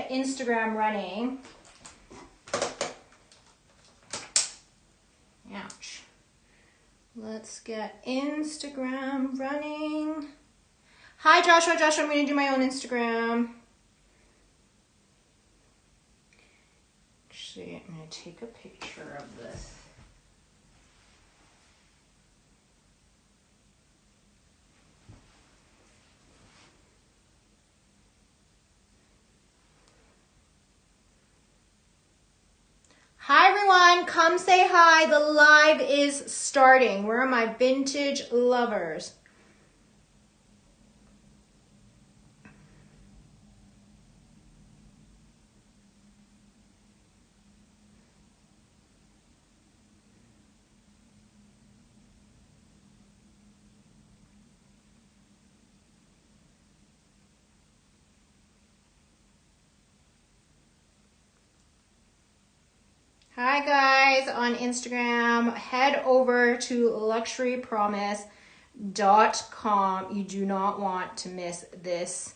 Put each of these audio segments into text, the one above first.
get Instagram running. Ouch. Let's get Instagram running. Hi, Joshua. Joshua, I'm going to do my own Instagram. Actually, I'm going to take a picture of this. Hi everyone, come say hi. The live is starting. Where are my vintage lovers? Hi guys on Instagram. Head over to luxurypromise.com. You do not want to miss this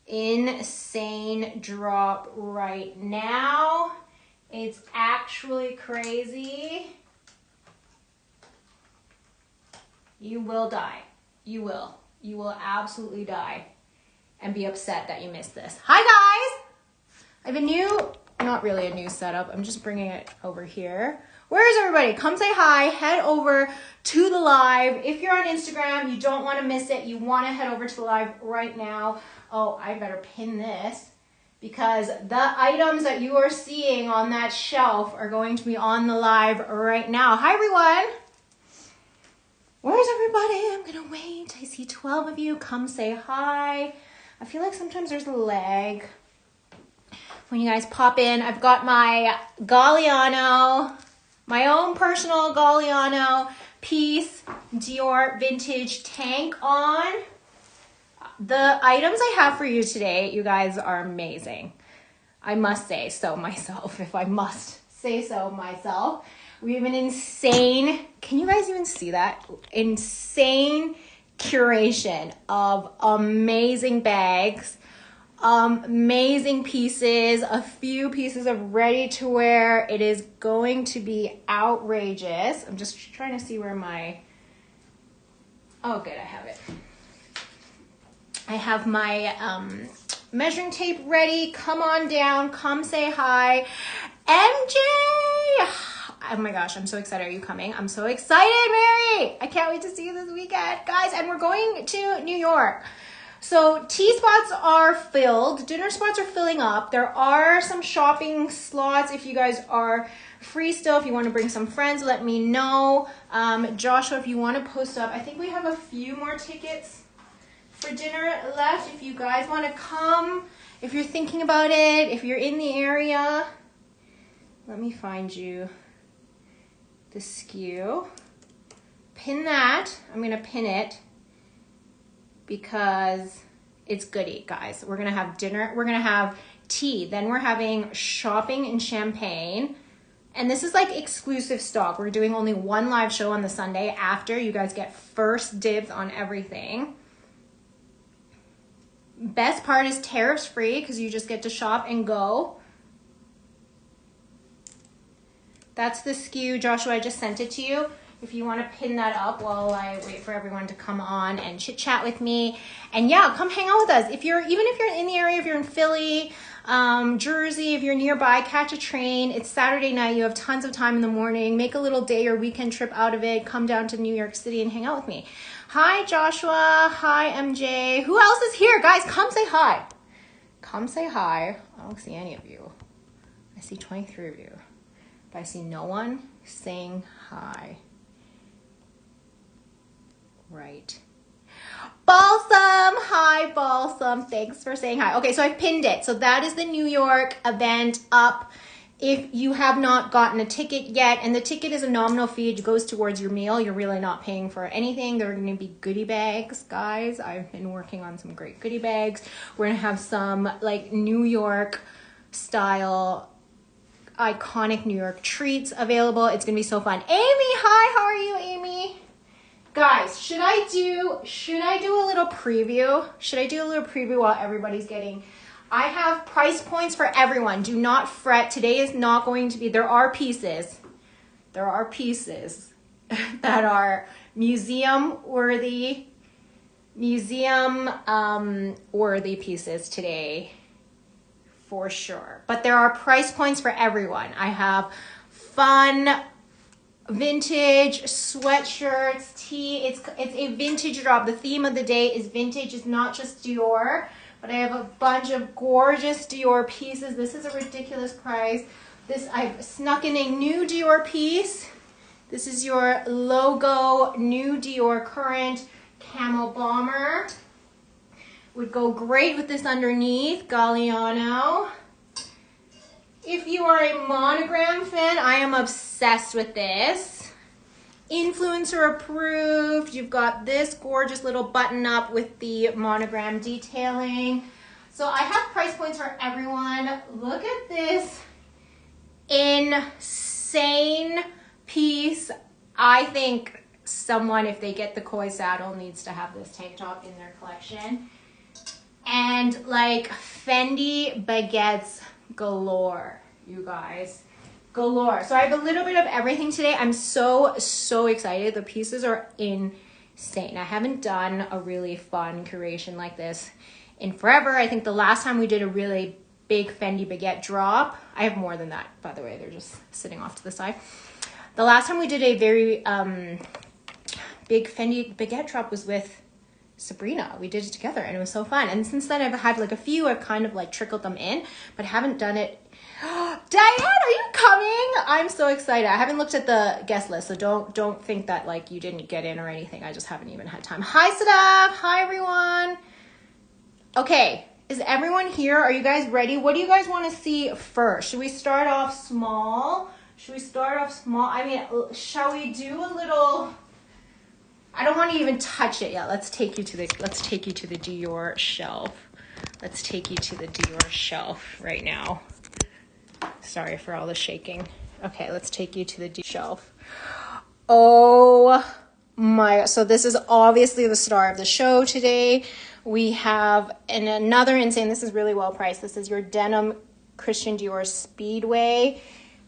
insane drop right now. It's actually crazy. You will die. You will. You will absolutely die and be upset that you missed this. Hi guys. I have a new, not really a new setup. I'm just bringing it over here. Where is everybody? Come say hi. Head over to the live. If you're on Instagram, you don't want to miss it. You want to head over to the live right now. Oh, I better pin this because the items that you are seeing on that shelf are going to be on the live right now. Hi, everyone. Where's everybody? I'm going to wait. I see 12 of you. Come say hi. I feel like sometimes there's a lag when you guys pop in. I've got my Galliano, my own personal Galliano piece Dior vintage tank on. The items I have for you today, you guys, are amazing. I must say so myself, if I must say so myself. We have an insane, can you guys even see that? Insane curation of amazing bags. Amazing pieces, a few pieces of ready to wear. It is going to be outrageous. I'm just trying to see where my, oh good, I have it. I have my measuring tape ready. Come on down, come say hi. MJ! Oh my gosh, I'm so excited. Are you coming? I'm so excited, Mary! I can't wait to see you this weekend. Guys, and we're going to New York. So tea spots are filled, dinner spots are filling up. There are some shopping slots if you guys are free still. If you want to bring some friends, let me know. Joshua, if you want to post up, I think we have a few more tickets for dinner left. If you guys want to come, if you're thinking about it, if you're in the area, let me find you the SKU. Pin that. I'm going to pin it, because it's goody, guys. We're gonna have dinner, we're gonna have tea, then we're having shopping and champagne. And this is like exclusive stock. We're doing only one live show on the Sunday after. You guys get first dibs on everything. Best part is tariffs free because you just get to shop and go. That's the SKU, Joshua, I just sent it to you. If you want to pin that up while I wait for everyone to come on and chit chat with me. And yeah, come hang out with us. Even if you're in the area, if you're in Philly, Jersey, if you're nearby, catch a train. It's Saturday night. You have tons of time in the morning. Make a little day or weekend trip out of it. Come down to New York City and hang out with me. Hi, Joshua. Hi, MJ. Who else is here? Guys, come say hi. Come say hi. I don't see any of you. I see 23 of you. But I see no one saying hi. Right. Balsam. Hi, Balsam. Thanks for saying hi. Okay, so I pinned it. So that is the New York event up. If you have not gotten a ticket yet, and the ticket is a nominal fee, it goes towards your meal. You're really not paying for anything. There are going to be goodie bags, guys. I've been working on some great goodie bags. We're going to have some like New York style iconic New York treats available. It's going to be so fun. Amy, hi. How are you, Amy? Guys, should I do a little preview? Should I do a little preview while everybody's getting I have price points for everyone. Do not fret. Today is not going to be, there are pieces that are museum worthy pieces today for sure. But there are price points for everyone. I have fun vintage sweatshirts, tee. It's a vintage drop. The theme of the day is vintage. It's not just Dior, but I have a bunch of gorgeous Dior pieces. This is a ridiculous price. I've snuck in a new Dior piece. This is your logo new Dior Current Camo Bomber. Would go great with this underneath, Galliano. If you are a monogram fan, I am obsessed with this. Influencer approved. You've got this gorgeous little button up with the monogram detailing. So I have price points for everyone. Look at this insane piece. I think someone, if they get the koi saddle, needs to have this tank top in their collection. And like Fendi baguettes galore, you guys, galore. So I have a little bit of everything today. I'm so excited. The pieces are insane. I haven't done a really fun curation like this in forever. I think the last time we did a really big Fendi baguette drop, I have more than that, by the way, they're just sitting off to the side. The last time we did a very big Fendi baguette drop was with Sabrina. We did it together and it was so fun. And since then I've had like a few, I've kind of like trickled them in, but haven't done it. Diane, are you coming? I'm so excited. I haven't looked at the guest list, so don't think that like you didn't get in or anything. I just haven't even had time. Hi, Sadaf. Hi, everyone. Okay, is everyone here? Are you guys ready? What do you guys want to see first? Should we start off small? I mean, shall we do a little... I don't want to even touch it yet. Let's take you to the Dior shelf. Let's take you to the Dior shelf right now. Sorry for all the shaking. Okay, let's take you to the Dior shelf. Oh my, so this is obviously the star of the show today. We have another insane, this is really well priced. This is your denim Christian Dior Speedway.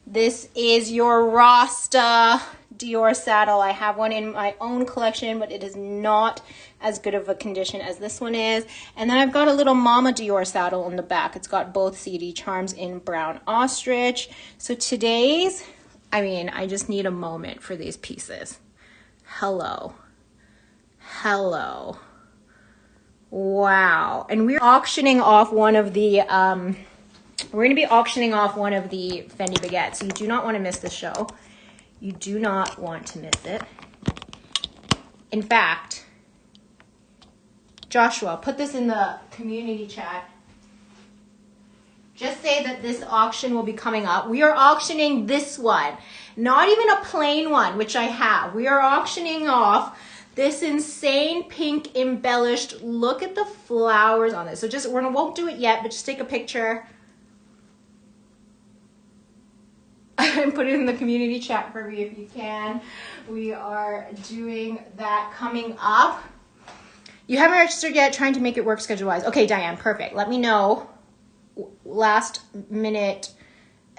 This is your Rasta Dior saddle. I have one in my own collection, but it is not as good of a condition as this one is. And then I've got a little Mama Dior saddle on the back. It's got both CD charms in brown ostrich. So today's, I mean, I just need a moment for these pieces. Hello. Wow. And we're auctioning off one of the, we're going to be auctioning off one of the Fendi baguettes. So you do not want to miss this show. You do not want to miss it. In fact, Joshua, put this in the community chat. Just say that this auction will be coming up. We are auctioning this one. Not even a plain one, which I have. We are auctioning off this insane pink embellished. Look at the flowers on this. So just, we won't do it yet, but just take a picture. And put it in the community chat for me if you can. We are doing that coming up. You haven't registered yet, trying to make it work schedule-wise. Okay, Diane, perfect. Let me know. Last minute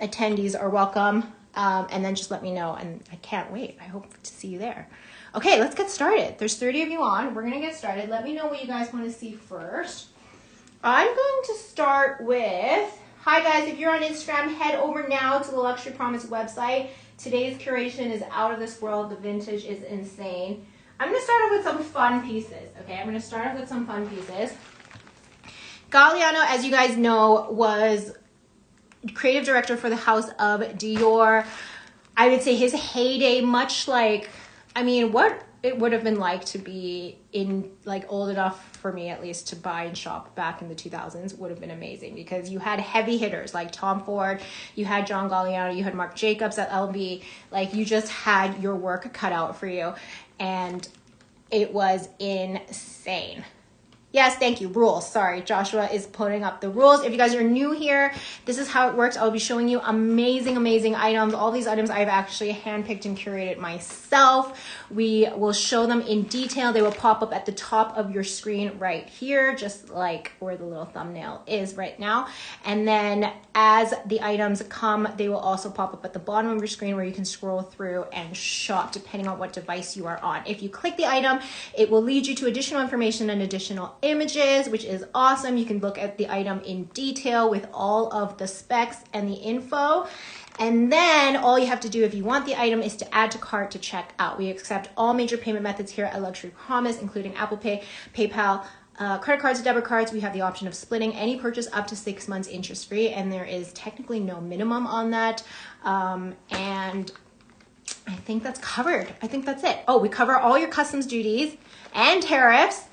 attendees are welcome. And then just let me know. And I can't wait. I hope to see you there. Okay, let's get started. There's 30 of you on. We're going to get started. Let me know what you guys want to see first. I'm going to start with... Hi guys, if you're on Instagram, head over now to the Luxury Promise website. Today's curation is out of this world. The vintage is insane. I'm going to start off with some fun pieces, okay? I'm going to start off with some fun pieces. Galliano, as you guys know, was creative director for the House of Dior. I would say his heyday, much like, I mean, what it would have been like to be in, like, old enough for me at least to buy and shop back in the 2000s would have been amazing, because you had heavy hitters like Tom Ford, you had John Galliano, you had Marc Jacobs at LB, like you just had your work cut out for you, and it was insane. Yes, thank you. Rules. Sorry, Joshua is putting up the rules. If you guys are new here, this is how it works. I'll be showing you amazing, amazing items. All these items I've actually handpicked and curated myself. We will show them in detail. They will pop up at the top of your screen right here, just like where the little thumbnail is right now. And then as the items come, they will also pop up at the bottom of your screen where you can scroll through and shop depending on what device you are on. If you click the item, it will lead you to additional information and additional images, which is awesome. You can look at the item in detail with all of the specs and the info. And then all you have to do if you want the item is to add to cart to check out. We accept all major payment methods here at Luxury Promise, including Apple Pay, PayPal, credit cards, debit cards. We have the option of splitting any purchase up to 6 months interest free, and there is technically no minimum on that. And I think that's covered. I think that's it. Oh, we cover all your customs duties and tariffs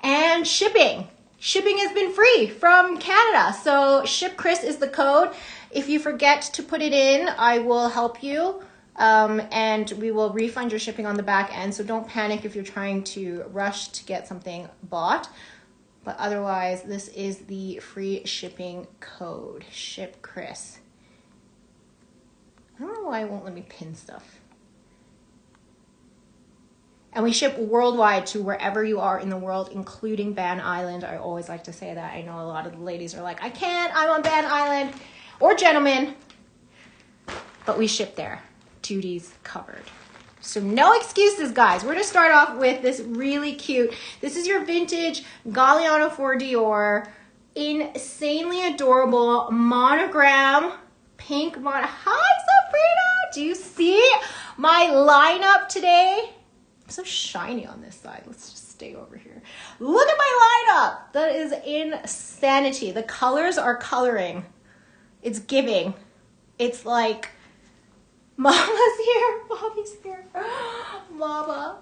and shipping. Shipping has been free from Canada. So Ship Chris is the code. If you forget to put it in, I will help you. And we will refund your shipping on the back end. So don't panic if you're trying to rush to get something bought. But otherwise, this is the free shipping code. Ship Chris. I don't know why it won't let me pin stuff. And we ship worldwide to wherever you are in the world, including Ban Island. I always like to say that. I know a lot of the ladies are like, I can't, I'm on Ban Island. Or gentlemen. But we ship there. Duties covered. So no excuses, guys. We're going to start off with this really cute. This is your vintage Galliano for Dior. Insanely adorable monogram. Pink monogram. Hi, Sabrina. Do you see my lineup today? I'm so shiny on this side. Let's just stay over here. Look at my lineup. That is insanity. The colors are coloring. It's giving. It's like Mama's here. Bobby's here. Mama.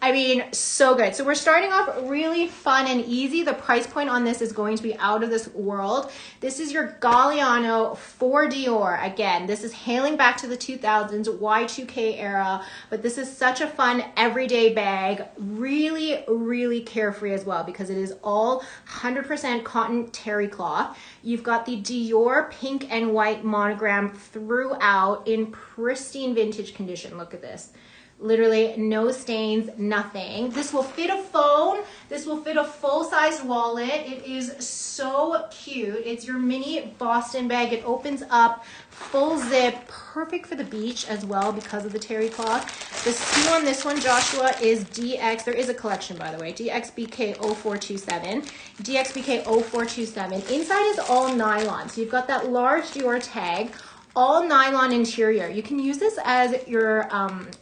I mean, so good. So we're starting off really fun and easy. The price point on this is going to be out of this world. This is your Galliano for Dior. Again, this is hailing back to the 2000s, Y2K era, but this is such a fun everyday bag. Really, really carefree as well because it is all 100% cotton terry cloth. You've got the Dior pink and white monogram throughout in pristine vintage condition. Look at this. Literally no stains, nothing. This will fit a phone. This will fit a full-sized wallet. It is so cute. It's your mini Boston bag. It opens up, full zip, perfect for the beach as well because of the terry cloth. The SKU on this one, Joshua, is DX. There is a collection, by the way. DXBK0427. DXBK0427. Inside is all nylon. So you've got that large Dior tag. All nylon interior. You can use this as your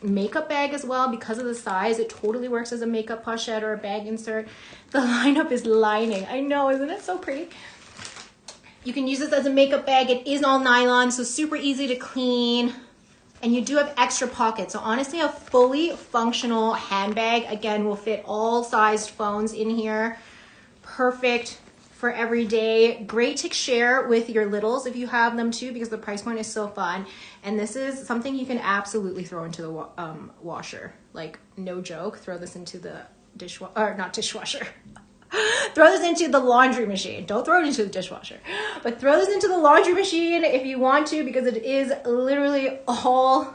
makeup bag as well because of the size. It totally works as a makeup pochette or a bag insert. The lineup is lining. I know, isn't it so pretty? You can use this as a makeup bag. It is all nylon, so super easy to clean. And you do have extra pockets. So honestly, a fully functional handbag, again, will fit all sized phones in here. Perfect for every day. Great to share with your littles if you have them too, because the price point is so fun. And this is something you can absolutely throw into the washer. Like, no joke. Throw this into the dishwasher, or not dishwasher. Throw this into the laundry machine. Don't throw it into the dishwasher, but throw this into the laundry machine if you want to, because it is literally all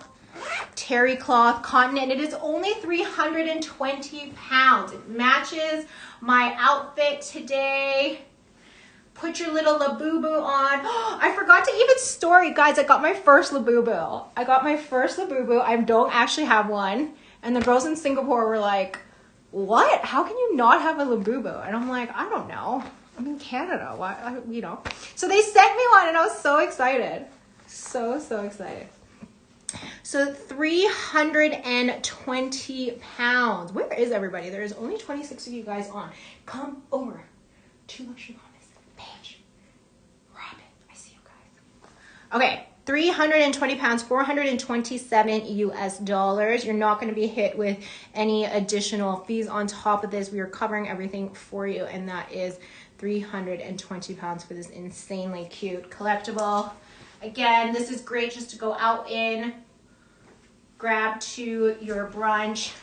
terry cloth cotton, and it is only 320 pounds. It matches my outfit today. Put your little Labubu on. I forgot to even story, guys. I got my first Labubu. I don't actually have one. And the girls in Singapore were like, what? How can you not have a Labubu? And I'm like, I don't know. I'm in Canada. Why? You know. So they sent me one and I was so excited. So excited. So 320 pounds. Where is everybody? There is only 26 of you guys on. Come over to Luxury Promise page. Robin, I see you guys. Okay, 320 pounds, 427 US dollars. You're not going to be hit with any additional fees on top of this. We are covering everything for you, and that is 320 pounds for this insanely cute collectible. Again, this is great just to go out in, grab to your brunch.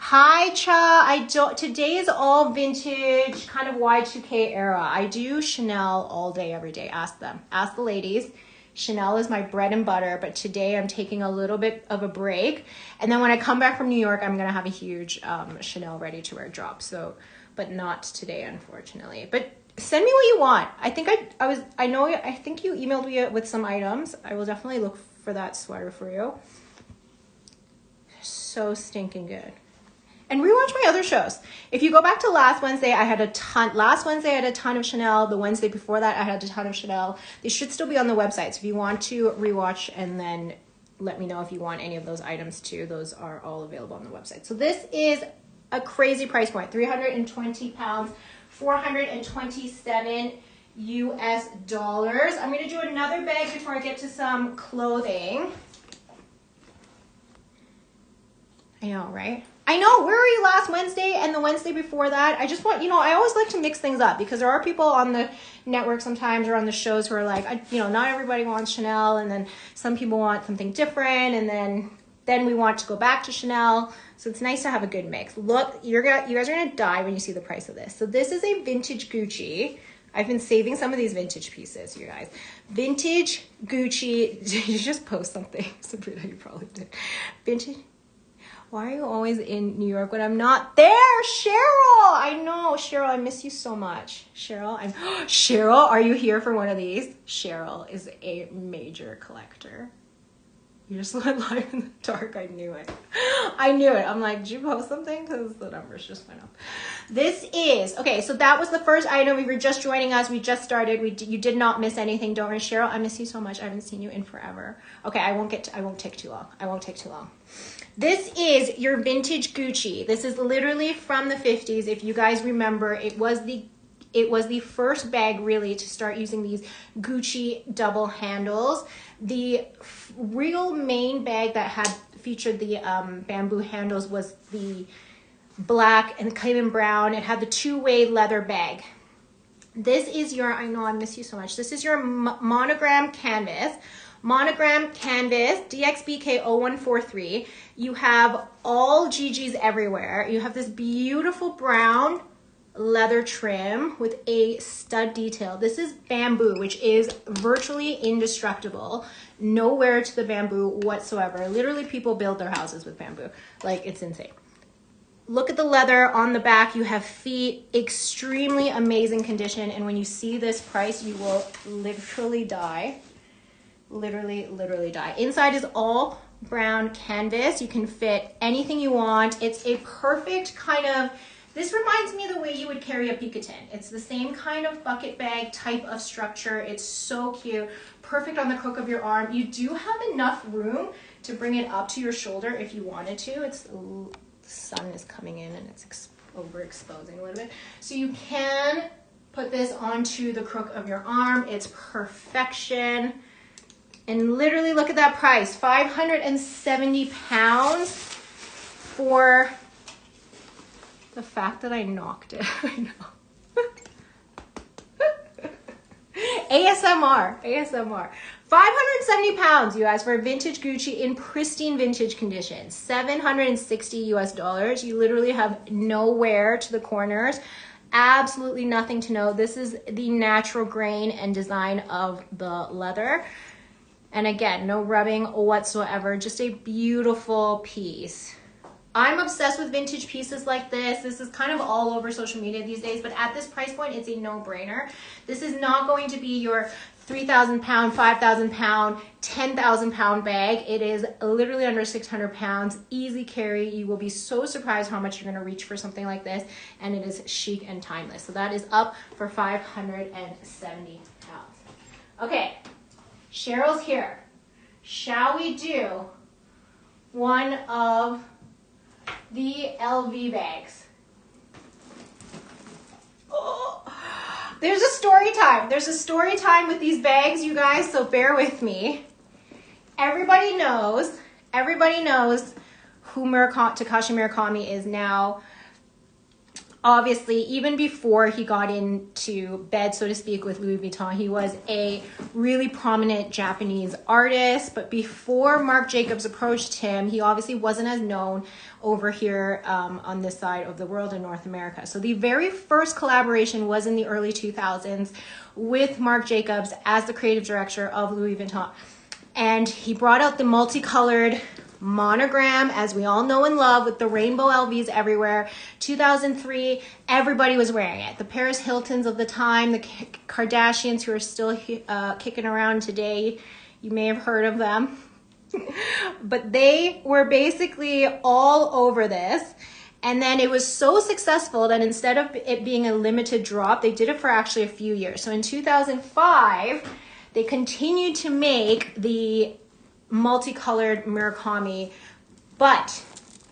Hi, Cha. Today is all vintage, kind of Y2K era. I do Chanel all day, every day. Ask them. Ask the ladies. Chanel is my bread and butter, but today I'm taking a little bit of a break. And then when I come back from New York, I'm going to have a huge Chanel ready to wear drop. So, but not today, unfortunately. But send me what you want. I think I think you emailed me with some items. I will definitely look for that sweater for you. So stinking good. And rewatch my other shows. If you go back to last Wednesday, I had a ton of Chanel. The Wednesday before that, I had a ton of Chanel. They should still be on the website. So if you want to rewatch and then let me know if you want any of those items too. Those are all available on the website. So this is a crazy price point, 320 pounds, 427 US dollars. I'm going to do another bag before I get to some clothing. I know, right? I know, where were you last Wednesday and the Wednesday before that? I just want, I always like to mix things up because there are people on the network sometimes or on the shows who are like, not everybody wants Chanel, and then some people want something different, and then we want to go back to Chanel. So it's nice to have a good mix. Look, you guys are gonna die when you see the price of this. So this is a vintage Gucci. I've been saving some of these vintage pieces, you guys. Vintage Gucci. Did you just post something? Sabrina, you probably did. Vintage. Why are you always in New York when I'm not there? Cheryl! I know, Cheryl, I miss you so much. Cheryl, are you here for one of these? Cheryl is a major collector. You just went live in the dark. I knew it. I'm like, did you post something? Because the numbers just went up. Okay, so that was the first item. If you're just joining us, we just started. You did not miss anything. Don't worry, Cheryl, I miss you so much. I haven't seen you in forever. Okay, I won't take too long. This is your vintage Gucci. This is literally from the 50s. If you guys remember, it was the first bag really to start using these Gucci double handles. The real main bag that had featured the bamboo handles was the black and came in brown. It had the two-way leather bag. This is your, I know I miss you so much. This is your monogram canvas. Monogram canvas, DXBK 0143. You have all GGs everywhere. You have this beautiful brown leather trim with a stud detail. This is bamboo, which is virtually indestructible. No wear to the bamboo whatsoever. Literally, people build their houses with bamboo. Like, it's insane. Look at the leather on the back. You have feet, extremely amazing condition. And when you see this price, you will literally die. Literally die. Inside is all brown canvas. You can fit anything you want. It's a perfect kind of, this reminds me of the way you would carry a Picotin. It's the same kind of bucket bag type of structure. It's so cute. Perfect on the crook of your arm. You do have enough room to bring it up to your shoulder if you wanted to. The sun is coming in and it's overexposing a little bit. So you can put this onto the crook of your arm. It's perfection. And literally look at that price, 570 pounds for the fact that I knocked it. I know. ASMR. 570 pounds, you guys, for a vintage Gucci in pristine vintage condition. 760 US dollars. You literally have no wear to the corners. Absolutely nothing to know. This is the natural grain and design of the leather. And again, no rubbing whatsoever, just a beautiful piece. I'm obsessed with vintage pieces like this. This is kind of all over social media these days, but at this price point, it's a no-brainer. This is not going to be your 3,000 pound, 5,000 pound, 10,000 pound bag. It is literally under 600 pounds, easy carry. You will be so surprised how much you're gonna reach for something like this, and it is chic and timeless. So that is up for 570 pounds. Okay. Cheryl's here. Shall we do one of the LV bags? Oh, there's a story time. There's a story time with these bags, you guys, so bear with me. Everybody knows who Takashi Murakami is now. obviously, even before he got into bed, so to speak, with Louis Vuitton, he was a really prominent Japanese artist. But before Marc Jacobs approached him, he obviously wasn't as known over here on this side of the world in North America. So the very first collaboration was in the early 2000s with Marc Jacobs as the creative director of Louis Vuitton. And he brought out the multicolored monogram, as we all know and love, with the rainbow LVs everywhere. 2003, everybody was wearing it. The Paris Hiltons of the time, the Kardashians, who are still kicking around today, you may have heard of them. But they were basically all over this. And then it was so successful that instead of it being a limited drop, they did it for actually a few years. So in 2005, they continued to make the multicolored Murakami, but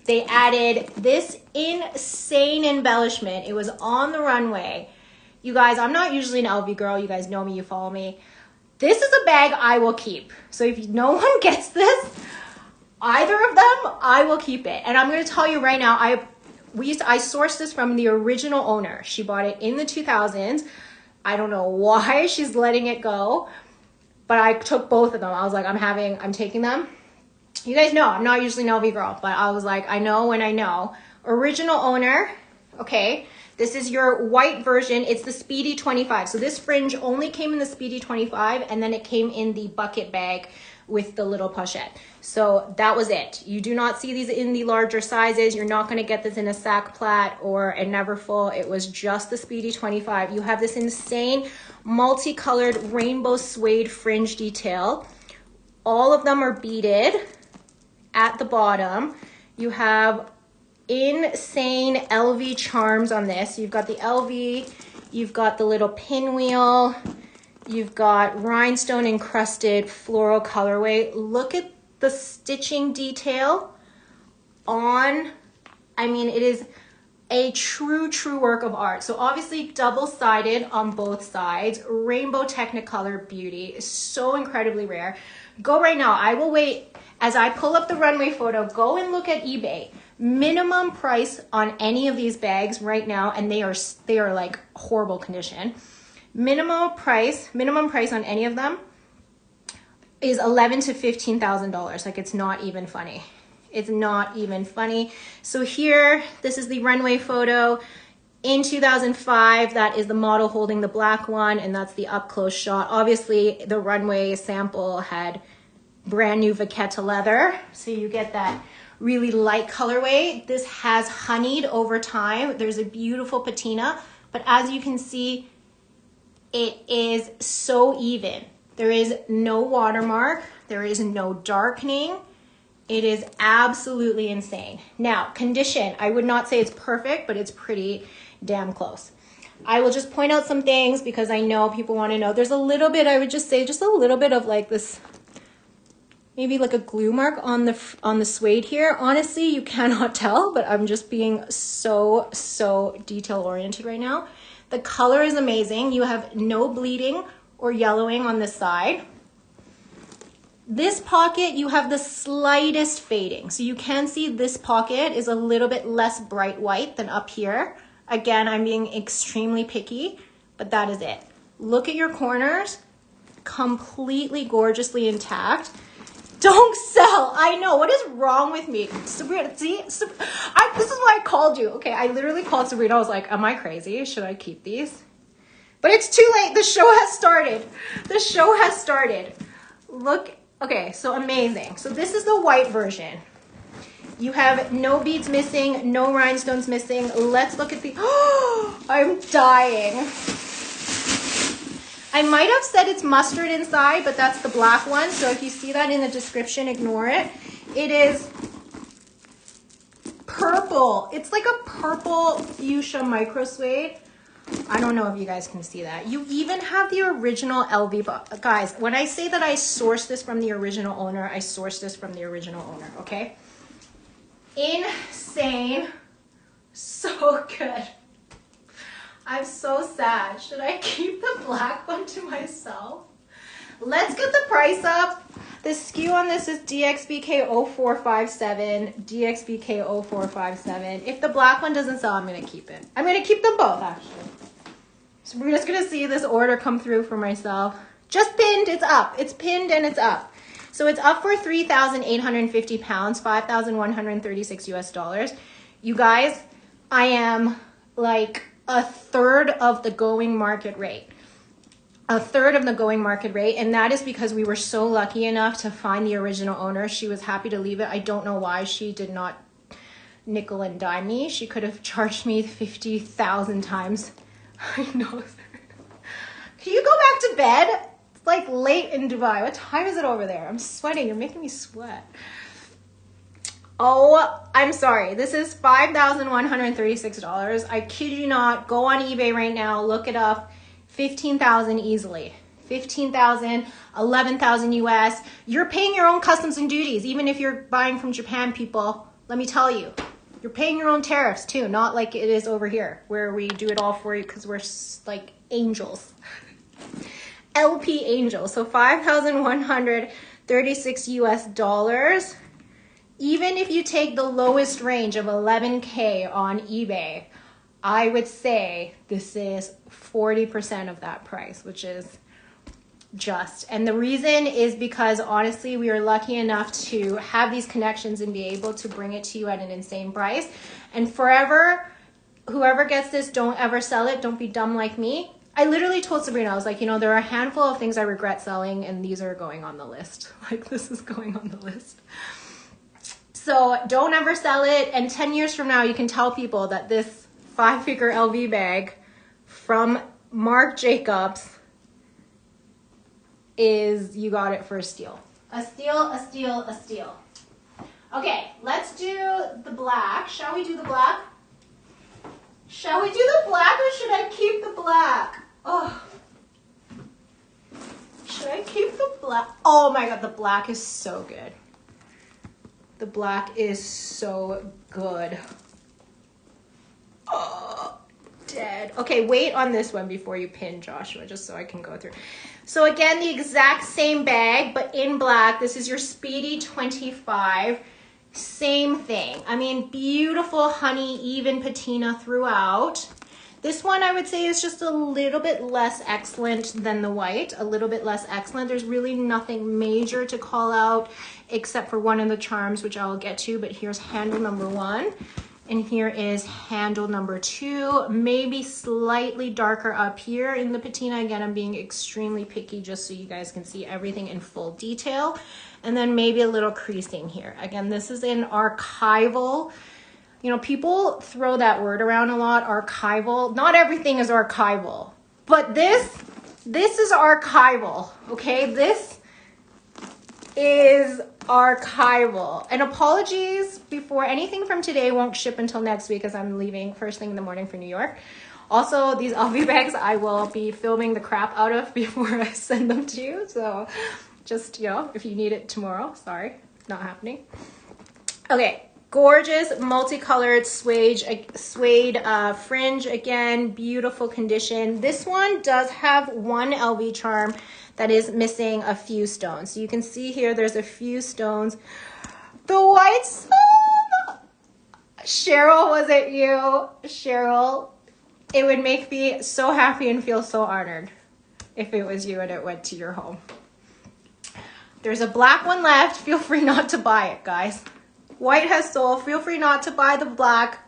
they added this insane embellishment. It was on the runway. You guys, I'm not usually an LV girl. You guys know me, you follow me. This is a bag I will keep. So if no one gets this, either of them, I will keep it. And I'm going to tell you right now, I sourced this from the original owner. She bought it in the 2000s. I don't know why she's letting it go, but I took both of them. I was like, I'm taking them. You guys know, I'm not usually an LV girl, but I was like, I know when I know. Original owner, okay. This is your white version. It's the Speedy 25. So this fringe only came in the Speedy 25, and then it came in the bucket bag with the little pochette. So that was it. You do not see these in the larger sizes. You're not gonna get this in a sack plat or a Neverfull. It was just the Speedy 25. You have this insane multicolored rainbow suede fringe detail. All of them are beaded at the bottom. You have insane LV charms on this. You've got the LV, you've got the little pinwheel, you've got rhinestone encrusted floral colorway. Look at the stitching detail on, I mean, it is a true work of art. So obviously double-sided on both sides. Rainbow Technicolor beauty is so incredibly rare. Go right now. I will wait as I pull up the runway photo. Go and look at eBay. Minimum price on any of these bags right now, and they are like horrible condition. Minimum price on any of them is $11,000 to $15,000. Like, it's not even funny. It's not even funny. So here, this is the runway photo. In 2005, that is the model holding the black one, and that's the up close shot. Obviously, the runway sample had brand new Vachetta leather, so you get that really light colorway. This has honeyed over time. There's a beautiful patina, but as you can see, it is so even. There is no watermark. There is no darkening. It is absolutely insane. Now, condition, I would not say it's perfect, but it's pretty damn close. I will just point out some things because I know people want to know. There's a little bit, I would just say, just a little bit of like this, maybe like a glue mark on the suede here. Honestly, you cannot tell, but I'm just being so detail oriented right now. The color is amazing. You have no bleeding or yellowing on this side. This pocket, you have the slightest fading. So you can see this pocket is a little bit less bright white than up here. Again, I'm being extremely picky, but that is it. Look at your corners, completely gorgeously intact. Don't sell. I know. What is wrong with me? Sabrina, see? This is why I called you. Okay, I literally called Sabrina. I was like, am I crazy? Should I keep these? But it's too late. The show has started. The show has started. Look. Okay, so amazing. So this is the white version. You have no beads missing, no rhinestones missing. Let's look at the, I'm dying. I might have said it's mustard inside, but that's the black one. So if you see that in the description, ignore it. It is purple. It's like a purple fuchsia micro suede. I don't know if you guys can see that. You even have the original LV. Guys, when I say that I sourced this from the original owner, I sourced this from the original owner, okay? Insane. So good. I'm so sad. Should I keep the black one to myself? Let's get the price up. The SKU on this is DXBK0457, DXBK0457. If the black one doesn't sell, I'm going to keep it. I'm going to keep them both, actually. So we're just going to see this order come through for myself. Just pinned, it's up. It's pinned and it's up. So it's up for 3,850 pounds, 5,136 US dollars. You guys, I am like a third of the going market rate. A third of the going market rate, and that is because we were so lucky enough to find the original owner. She was happy to leave it. I don't know why she did not nickel and dime me. She could have charged me 50,000 times. I know. Can you go back to bed? It's like late in Dubai. What time is it over there? I'm sweating. You're making me sweat. Oh, I'm sorry. This is $5,136. I kid you not. Go on eBay right now. Look it up. 15,000 easily. 15,000, 11,000 US. You're paying your own customs and duties, even if you're buying from Japan, people. Let me tell you, you're paying your own tariffs too, not like it is over here where we do it all for you because we're like angels. LP angels. So 5,136 US dollars. Even if you take the lowest range of 11K on eBay, I would say this is 40% of that price, which is just. And the reason is because honestly, we are lucky enough to have these connections and be able to bring it to you at an insane price. And forever, whoever gets this, don't ever sell it. Don't be dumb like me. I literally told Sabrina, I was like, you know, there are a handful of things I regret selling and these are going on the list. Like this is going on the list. So don't ever sell it. And 10 years from now, you can tell people that this 5-figure LV bag from Marc Jacobs is, you got it for a steal. A steal, a steal, a steal. Okay, let's do the black. Shall we do the black? Shall we do the black or should I keep the black? Oh. Should I keep the black? Oh my God, the black is so good. The black is so good. Oh, dead. Okay, wait on this one before you pin, Joshua, just so I can go through. So again, the exact same bag, but in black. This is your Speedy 25. Same thing. I mean, beautiful honey, even patina throughout. This one I would say is just a little bit less excellent than the white, a little bit less excellent. There's really nothing major to call out except for one of the charms, which I will get to, but here's handle number 1. And here is handle number 2, maybe slightly darker up here in the patina. Again, I'm being extremely picky just so you guys can see everything in full detail. And then maybe a little creasing here. Again, this is in archival. You know, people throw that word around a lot, archival. Not everything is archival, but this is archival, okay? This is archival. And apologies before, anything from today won't ship until next week as I'm leaving first thing in the morning for New York. Also, these LV bags I will be filming the crap out of before I send them to you. So just, you know, if you need it tomorrow, sorry, not happening. Okay, gorgeous multicolored suede fringe. Again, beautiful condition. This one does have one LV charm that is missing a few stones. So you can see here, there's a few stones. The white stone! Cheryl, was it you? Cheryl, it would make me so happy and feel so honored if it was you and it went to your home. There's a black one left. Feel free not to buy it, guys. White has sold. Feel free not to buy the black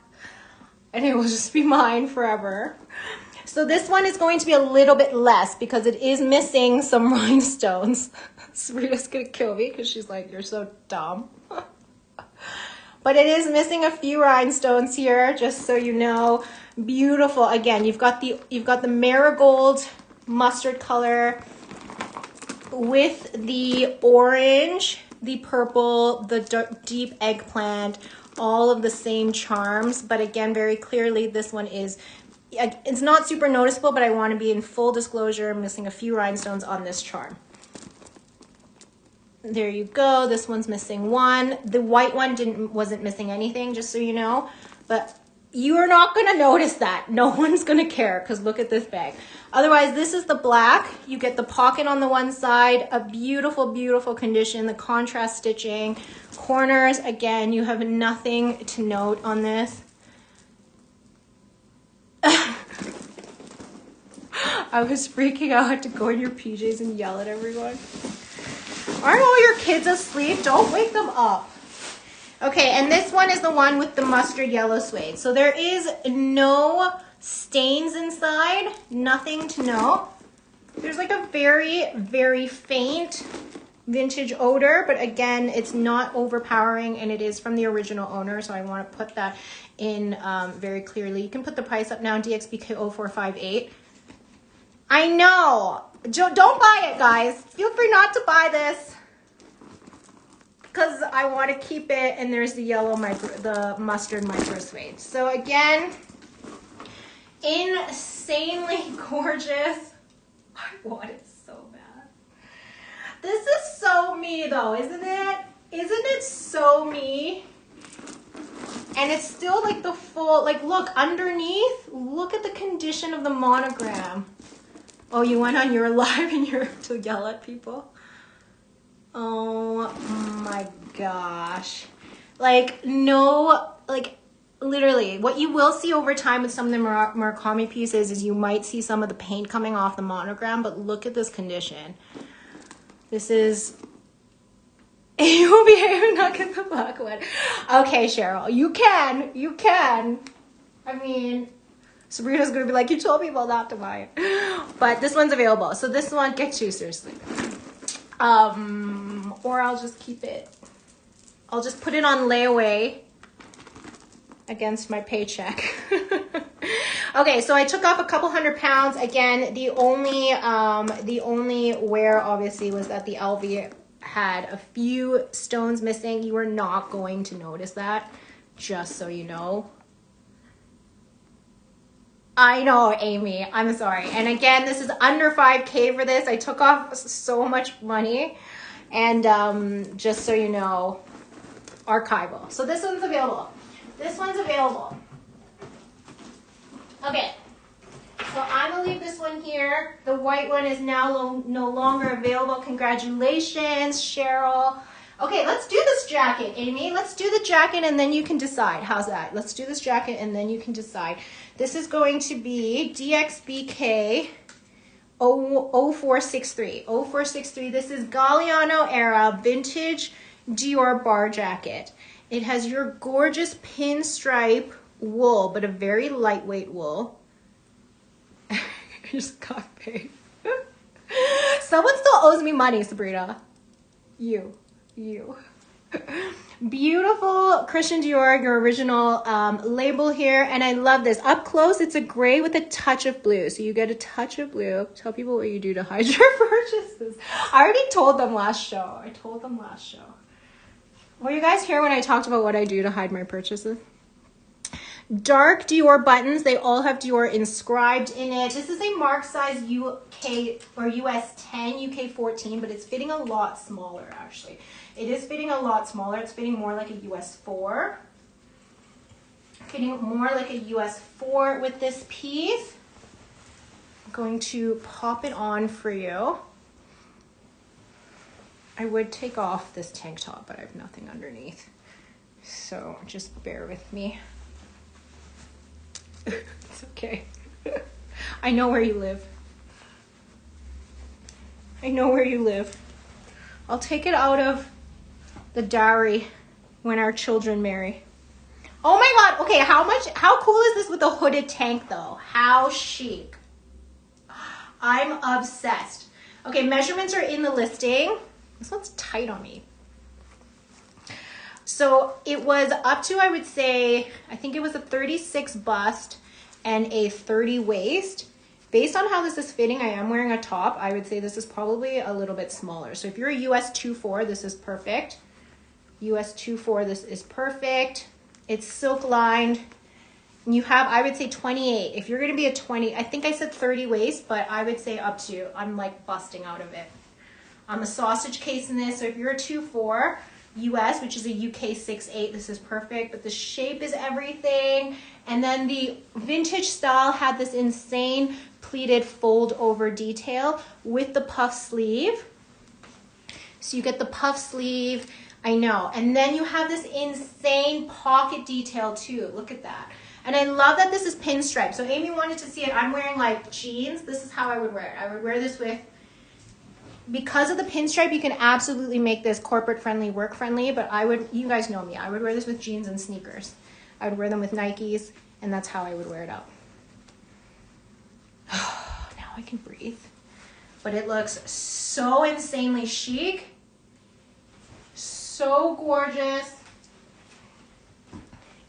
and it will just be mine forever. So this one is going to be a little bit less because it is missing some rhinestones. Sabrina's gonna kill me because she's like, you're so dumb. But it is missing a few rhinestones here, just so you know. Beautiful. Again, you've got the marigold mustard color with the orange, the purple, the deep eggplant, all of the same charms. But again, very clearly, this one is, it's not super noticeable, but I want to be in full disclosure. I'm missing a few rhinestones on this charm. There you go. This one's missing one. The white one wasn't missing anything, just so you know. But You are not going to notice that. No one's going to care because look at this bag. Otherwise, this is the black. You get the pocket on the one side, a beautiful, beautiful condition, the contrast stitching. Corners, again, you have nothing to note on this. I was freaking out to go in your PJs and yell at everyone. Aren't all your kids asleep? Don't wake them up. Okay, and this one is the one with the mustard yellow suede. So there is no stains inside, nothing to note. There's like a very, very faint vintage odor, but again, it's not overpowering and it is from the original owner, so I want to put that in very clearly. You can put the price up now, DXBK0458. I know. Don't buy it, guys. Feel free not to buy this because I want to keep it, and there's the yellow the mustard micro suede. So again, insanely gorgeous. I want it so bad. This is so me though, isn't it? Isn't it so me? And it's still like the full, like look underneath, look at the condition of the monogram. Oh, you went on your live and you're to yell at people? Oh my gosh. Like, no, like, literally, what you will see over time with some of the Murakami pieces is you might see some of the paint coming off the monogram, but look at this condition. This is... You will behave and not get the black one. Okay, Cheryl, you can. I mean... Sabrina's gonna be like, you told people not to buy it. But this one's available. So this one, get you, seriously. Or I'll just keep it. I'll just put it on layaway against my paycheck. Okay, so I took off a couple £100. Again, the only wear obviously was that the LV had a few stones missing. You are not going to notice that, just so you know. I know, Amy, I'm sorry. And again, this is under 5K for this. I took off so much money. And just so you know, archival. So this one's available. This one's available. Okay. So I'm going to leave this one here. The white one is now no longer available. Congratulations, Cheryl. Okay, let's do this jacket, Amy. Let's do the jacket and then you can decide. How's that? Let's do this jacket and then you can decide. This is going to be DXBK 0463. 0463. This is Galliano era vintage Dior bar jacket. It has your gorgeous pinstripe wool, but a very lightweight wool. I just got paid. Someone still owes me money, Sabrina. You. Beautiful Christian Dior, your original label here, and I love this. Up close, it's a gray with a touch of blue, so you get a touch of blue. Tell people what you do to hide your purchases. I already told them last show. Were you guys here when I talked about what I do to hide my purchases? Dark Dior buttons, they all have Dior inscribed in it. This is a mark size UK or US 10, UK 14, but it's fitting a lot smaller actually. It is fitting a lot smaller. It's fitting more like a US 4. Fitting more like a US 4 with this piece. I'm going to pop it on for you. I would take off this tank top, but I have nothing underneath. So just bear with me. It's okay. I know where you live. I'll take it out of the dowry when our children marry. Oh my God. Okay, how cool is this with a hooded tank though? How chic. I'm obsessed. Okay, measurements are in the listing. This one's tight on me. So it was up to, I would say, I think it was a 36 bust and a 30 waist. Based on how this is fitting, I am wearing a top. I would say this is probably a little bit smaller. So if you're a US 24, this is perfect. US 24, this is perfect. It's silk lined. And you have, I would say 28. If you're gonna be a 20, I think I said 30 waist, but I would say up to, I'm like busting out of it. I'm a sausage case in this, so if you're a 2.4 US, which is a UK 6.8, this is perfect, but the shape is everything, And then the vintage style had this insane pleated fold over detail with the puff sleeve. So you get the puff sleeve, I know. And then you have this insane pocket detail too. Look at that. And I love that this is pinstripe. So Amy wanted to see it. I'm wearing like jeans. This is how I would wear it. I would wear this with, because of the pinstripe, you can absolutely make this corporate friendly, work friendly, but I would, you guys know me, I would wear this with jeans and sneakers. I would wear them with Nikes, and that's how I would wear it out. Now I can breathe. But it looks so insanely chic, so gorgeous,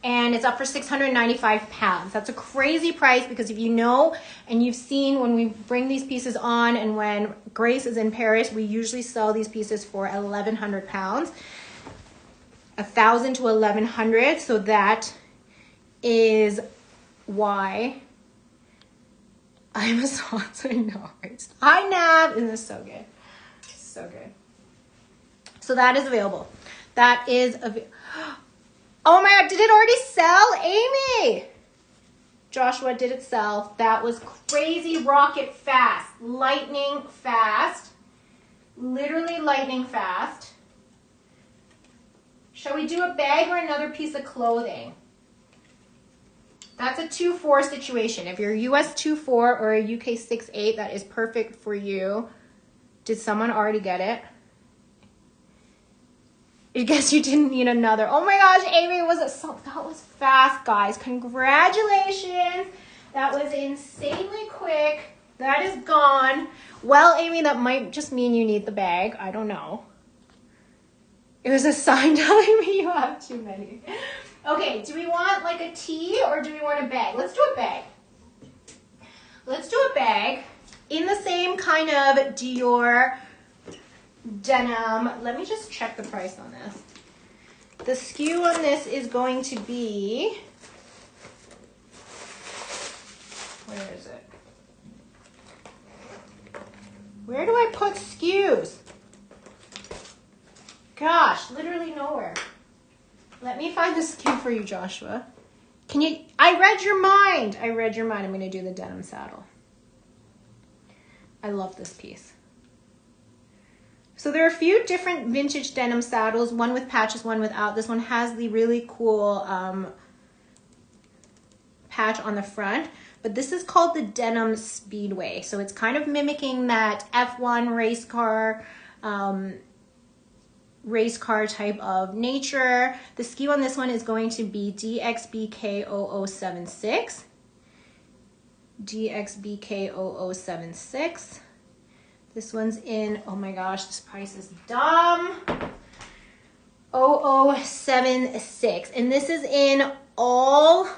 and it's up for 695 pounds. That's a crazy price, because if you know and you've seen when we bring these pieces on and when Grace is in Paris, we usually sell these pieces for 1,100 pounds, 1,000 to 1,100. So that is why I'm a sponsor. I know, right? Hi, Nav. Isn't this so good? So good. So that is available. That is available. Oh my God, did it already sell? Amy! Joshua, did it sell? That was crazy rocket fast. Lightning fast. Literally lightning fast. Shall we do a bag or another piece of clothing? That's a 2-4 situation. If you're a US 2-4 or a UK 6-8, that is perfect for you. Did someone already get it? I guess you didn't need another. Oh my gosh, Amy, that was fast, guys. Congratulations. That was insanely quick. That is gone. Well, Amy, that might just mean you need the bag. I don't know. It was a sign telling me you have too many. Okay, do we want like a tee or do we want a bag? Let's do a bag. Let's do a bag in the same kind of Dior denim. Let me just check the price on this. The SKU on this is going to be, where is it? Where do I put SKUs? Gosh, literally nowhere. Let me find the SKU for you, Joshua. Can you, I read your mind. I read your mind. I'm going to do the denim saddle. I love this piece. So there are a few different vintage denim saddles, one with patches, one without. This one has the really cool patch on the front, but this is called the Denim Speedway. So it's kind of mimicking that F1 race car type of nature. The SKU on this one is going to be DXBK0076. DXBK0076. This one's in, oh my gosh, this price is dumb. 0076. And this is in all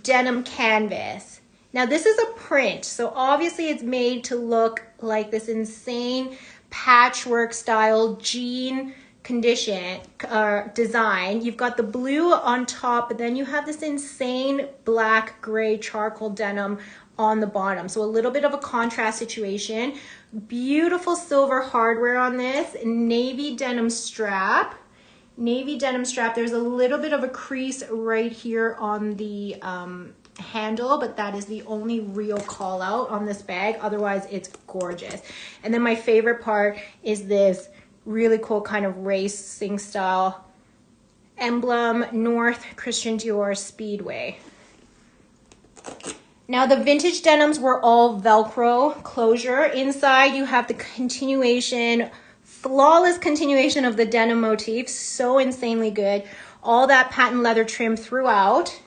denim canvas. Now this is a print, so obviously it's made to look like this insane patchwork style jean condition design. You've got the blue on top, but then you have this insane black, gray, charcoal denim on the bottom. So a little bit of a contrast situation. Beautiful silver hardware on this. Navy denim strap. Navy denim strap. There's a little bit of a crease right here on the handle, but that is the only real call out on this bag. Otherwise, it's gorgeous. And then my favorite part is this really cool kind of racing style emblem, North Christian Dior Speedway. Now the vintage denims were all Velcro closure. Inside you have the continuation, flawless continuation of the denim motif. So insanely good. All that patent leather trim throughout.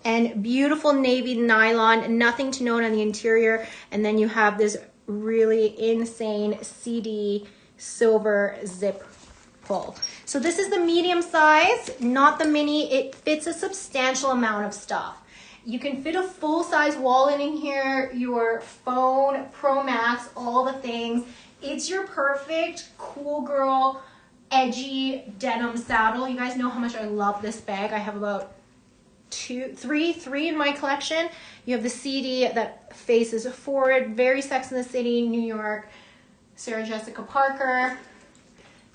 And beautiful navy nylon, nothing to note on the interior. And then you have this really insane CD silver zip pull. So this is the medium size, not the mini. It fits a substantial amount of stuff. You can fit a full-size wallet in here, your phone, Pro Max, all the things. It's your perfect cool girl, edgy denim saddle. You guys know how much I love this bag. I have about three in my collection. You have the CD that faces forward, very Sex and the City, New York, Sarah Jessica Parker,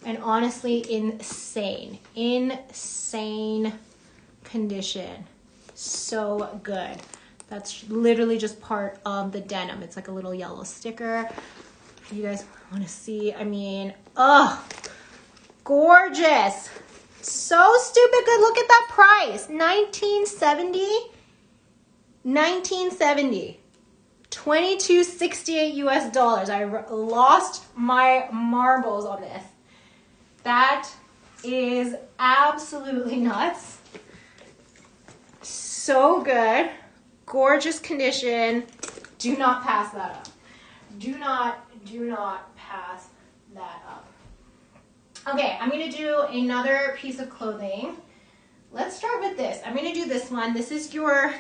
and honestly insane condition. So good. That's literally just part of the denim. It's like a little yellow sticker. If you guys want to see, I mean, oh, gorgeous. So stupid good. Look at that price. $19.70. $22.68 US. I lost my marbles on this. That is absolutely nuts. So good. Gorgeous condition. Do not pass that up. Do not pass that up. Okay, I'm gonna do another piece of clothing. Let's start with this. I'm gonna do this one. This is your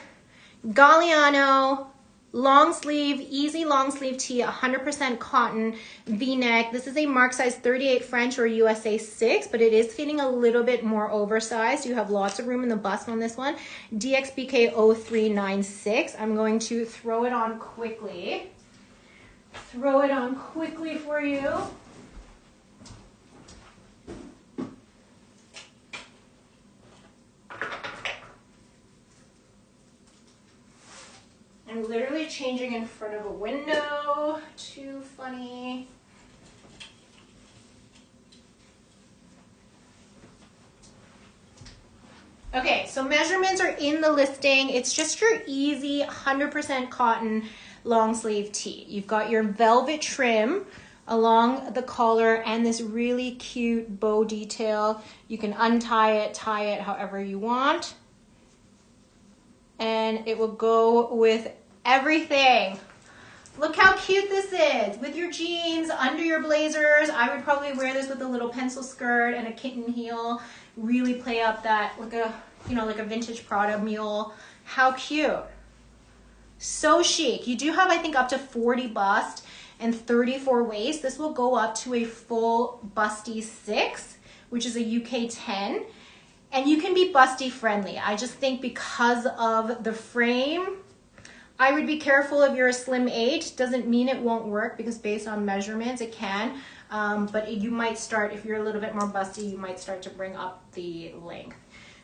Galliano long sleeve, easy long sleeve tee, 100% cotton V-neck. This is a mark size 38 French or USA 6, but it is fitting a little bit more oversized. You have lots of room in the bust on this one. DXBK 0396. I'm going to throw it on quickly. Throw it on quickly for you. I'm literally changing in front of a window. Too funny. Okay, so measurements are in the listing. It's just your easy 100% cotton long sleeve tee. You've got your velvet trim along the collar and this really cute bow detail. You can untie it, tie it however you want. And it will go with everything. Look how cute this is with your jeans, under your blazers. I would probably wear this with a little pencil skirt and a kitten heel. Really play up that like a vintage Prada mule. How cute. So chic. You do have, I think, up to 40 bust and 34 waist. This will go up to a full busty 6, which is a UK 10. And you can be busty friendly. I just think because of the frame, I would be careful if you're a slim 8. Doesn't mean it won't work because based on measurements, it can. But you might start, if you're a little bit more busty, you might start to bring up the length.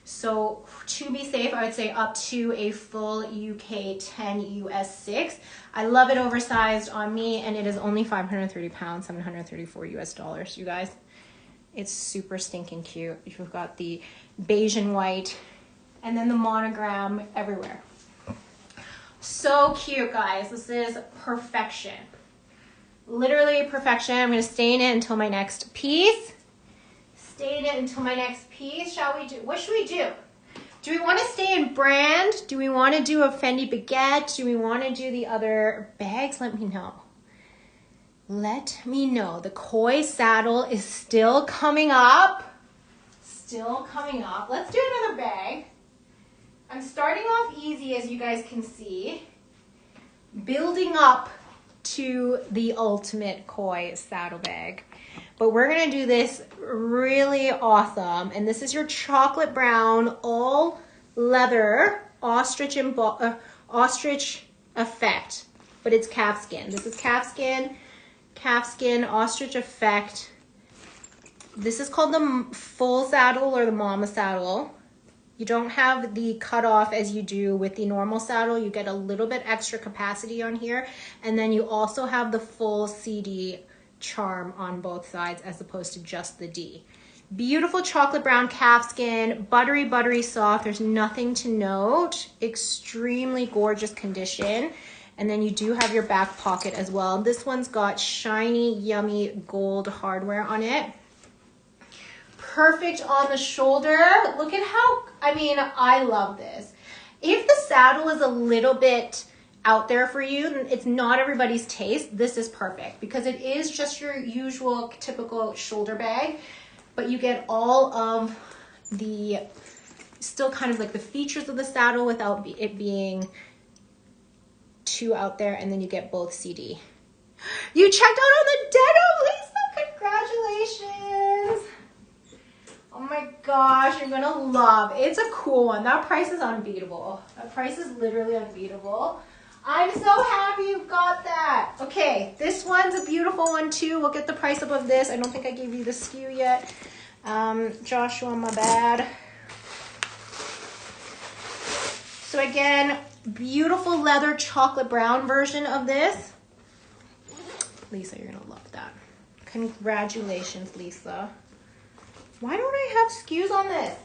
So to be safe, I would say up to a full UK 10 US 6. I love it oversized on me, and it is only 530 pounds, 734 US dollars, you guys. It's super stinking cute. You've got the beige and white, and then the monogram everywhere. So cute, guys. This is perfection. Literally perfection. I'm going to stay in it until my next piece. Stay in it until my next piece. Shall we do? What should we do? Do we want to stay in brand? Do we want to do a Fendi baguette? Do we want to do the other bags? Let me know. Let me know. The koi saddle is still coming up. Still coming up. Let's do another bag. I'm starting off easy, as you guys can see. Building up to the ultimate koi saddle bag. But we're going to do this really awesome. And this is your chocolate brown, all leather, ostrich effect. But it's calfskin. This is calfskin, ostrich effect. This is called the full saddle or the mama saddle. You don't have the cutoff as you do with the normal saddle. You get a little bit extra capacity on here. And then you also have the full CD charm on both sides as opposed to just the D. Beautiful chocolate brown calfskin, buttery soft. There's nothing to note. Extremely gorgeous condition. And then you do have your back pocket as well. This one's got shiny, yummy gold hardware on it. Perfect on the shoulder. Look at how, I mean, I love this. If the saddle is a little bit out there for you, it's not everybody's taste, this is perfect because it is just your usual typical shoulder bag, but you get all of the, still kind of like the features of the saddle without it being too out there, and then you get both CD. You checked out on the denim, Lisa, congratulations. Oh my gosh, you're gonna love. It's a cool one. That price is unbeatable. That price is literally unbeatable. I'm so happy you got that. Okay, this one's a beautiful one too. We'll get the price above this. I don't think I gave you the SKU yet. Joshua, my bad. So again, beautiful leather chocolate brown version of this. Lisa, you're gonna love that. Congratulations, Lisa. Why don't I have SKUs on this?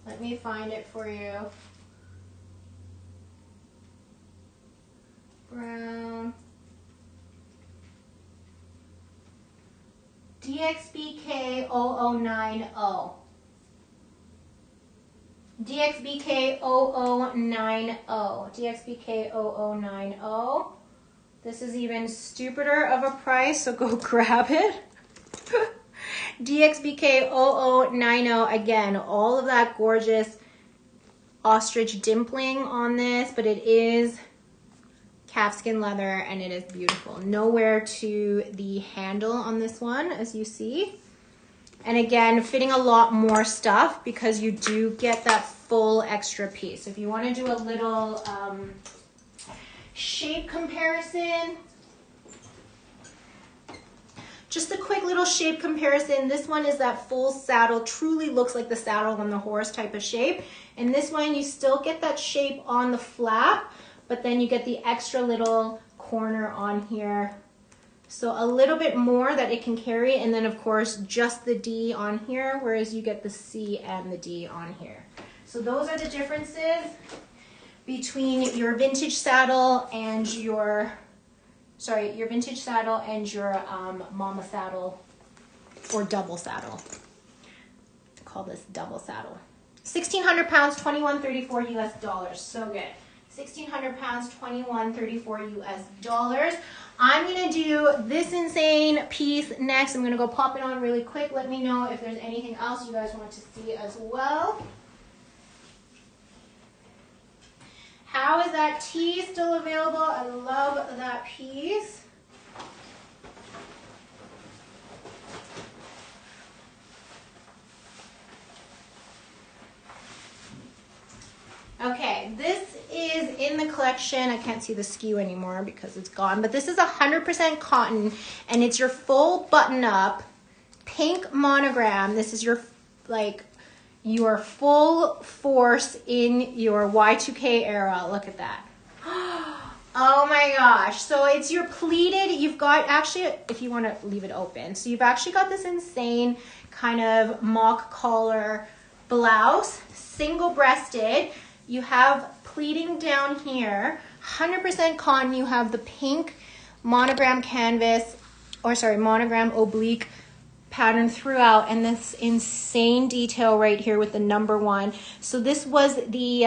Let me find it for you. Brown. DXBK0090. DXBK0090. DXBK0090. This is even stupider of a price, so go grab it. DXBK0090. Again, all of that gorgeous ostrich dimpling on this, but it is calfskin leather and it is beautiful. Nowhere to the handle on this one, as you see. And again, fitting a lot more stuff because you do get that full extra piece. If you want to do a little shape comparison, just a quick little shape comparison. This one is that full saddle, truly looks like the saddle on the horse type of shape. And this one, you still get that shape on the flap, but then you get the extra little corner on here. So a little bit more that it can carry, and then of course just the D on here, whereas you get the C and the D on here. So those are the differences between your vintage saddle and your, your vintage saddle and your mama saddle or double saddle. I call this double saddle. 1,600 pounds, $21.34 US. So good. 1,600 pounds, $21.34 US. I'm gonna do this insane piece next. I'm gonna go pop it on really quick. Let me know if there's anything else you guys want to see as well. How is that tee still available? I love that piece. Okay, this is in the collection. I can't see the SKU anymore because it's gone, but this is 100% cotton and it's your full button up pink monogram. This is your your full force in your Y2K era. Look at that. Oh my gosh. So it's your pleated, you've got actually, if you want to leave it open, so you've actually got this insane kind of mock collar blouse, single breasted. You have pleating down here, 100% cotton. You have the pink monogram canvas, or sorry, monogram oblique pattern throughout, and this insane detail right here with the number 1. So this was the,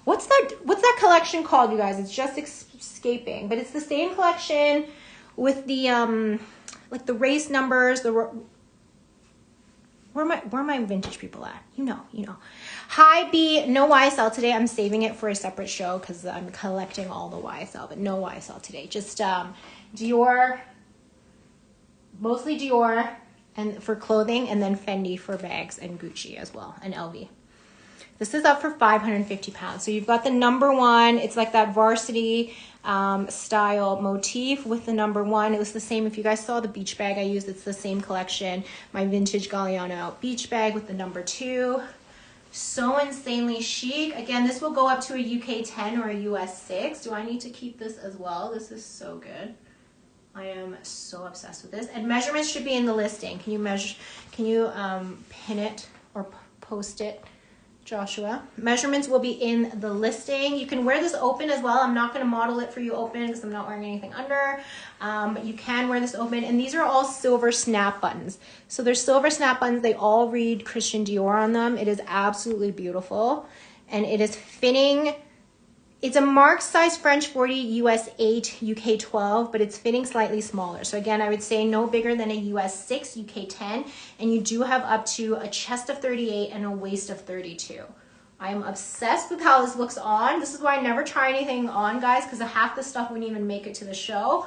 what's that collection called, you guys? It's just escaping, but it's the same collection with the, like the race numbers, the, where are my vintage people at? You know. Hi B, no YSL today. I'm saving it for a separate show because I'm collecting all the YSL, but no YSL today. Just Dior, mostly Dior and for clothing, and then Fendi for bags and Gucci as well, and LV. This is up for 550 pounds. So you've got the number 1. It's like that varsity style motif with the number 1. It was the same. If you guys saw the beach bag I used, it's the same collection. My vintage Galliano beach bag with the number 2. So insanely chic. Again, this will go up to a UK 10 or a US 6. Do I need to keep this as well? This is so good. I am so obsessed with this. And measurements should be in the listing. Can you measure? Can you pin it or post it, Joshua? Measurements will be in the listing. You can wear this open as well. I'm not going to model it for you open because I'm not wearing anything under. But you can wear this open. And these are all silver snap buttons. So they're silver snap buttons. They all read Christian Dior on them. It is absolutely beautiful. And it is fitting. It's a marked size French 40, US 8, UK 12, but it's fitting slightly smaller. So again, I would say no bigger than a US 6, UK 10, and you do have up to a chest of 38 and a waist of 32. I am obsessed with how this looks on. This is why I never try anything on, guys, because half the stuff wouldn't even make it to the show.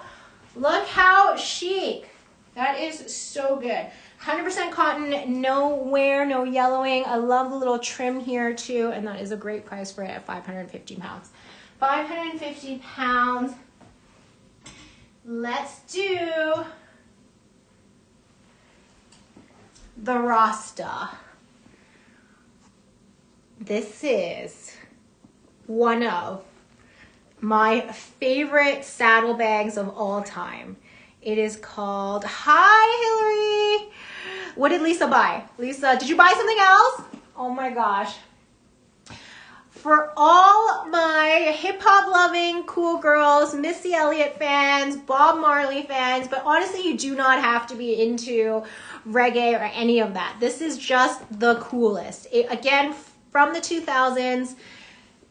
Look how chic. That is so good. 100% cotton, no wear, no yellowing. I love the little trim here too, and that is a great price for it at 550 pounds. 550 pounds. Let's do the Rasta. This is one of my favorite saddlebags of all time. It is called, hi Hillary. What did Lisa buy? Lisa, did you buy something else? Oh my gosh. For all my hip hop loving cool girls, Missy Elliott fans, Bob Marley fans, but honestly, you do not have to be into reggae or any of that. This is just the coolest. Again, from the 2000s,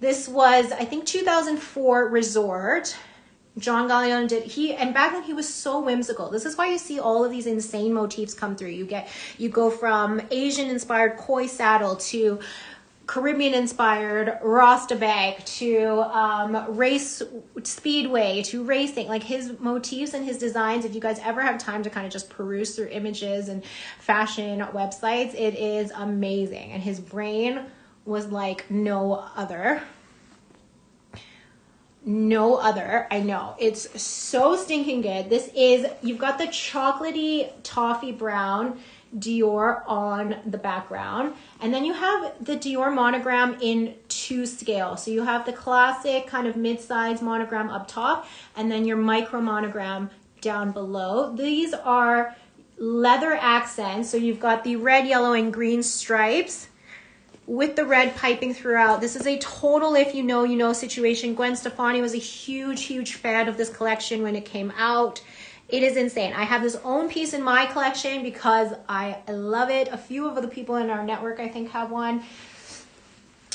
this was, I think, 2004 Resort. John Galliano did, and back then he was so whimsical. This is why you see all of these insane motifs come through. You go from Asian inspired koi saddle to Caribbean inspired Rasta bag to race speedway to racing. Like his motifs and his designs, if you guys ever have time to kind of just peruse through images and fashion websites, it is amazing. And his brain was like no other. No other. I know. It's so stinking good. This is, you've got the chocolatey toffee brown Dior on the background, and then you have the Dior monogram in 2 scale. So you have the classic kind of mid-size monogram up top, and then your micro monogram down below. These are leather accents. So you've got the red, yellow, and green stripes with the red piping throughout. This is a total if you know, you know situation. Gwen Stefani was a huge fan of this collection when it came out. It is insane. I have this own piece in my collection because I love it. A few of the people in our network, I think, have one.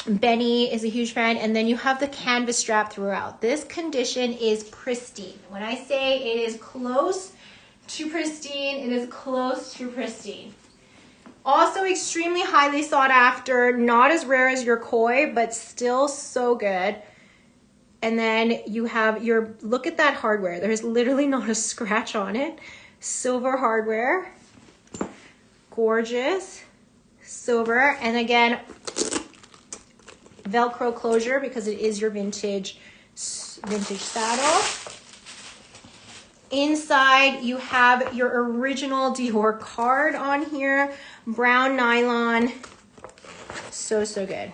Benny is a huge fan. And then you have the canvas strap throughout. This condition is pristine. When I say it is close to pristine, it is close to pristine. Also extremely highly sought after, not as rare as your koi, but still so good. And then you have your, look at that hardware. There's literally not a scratch on it. Silver hardware, gorgeous, silver. And again, Velcro closure because it is your vintage saddle. Inside, you have your original Dior card on here, brown nylon, so good.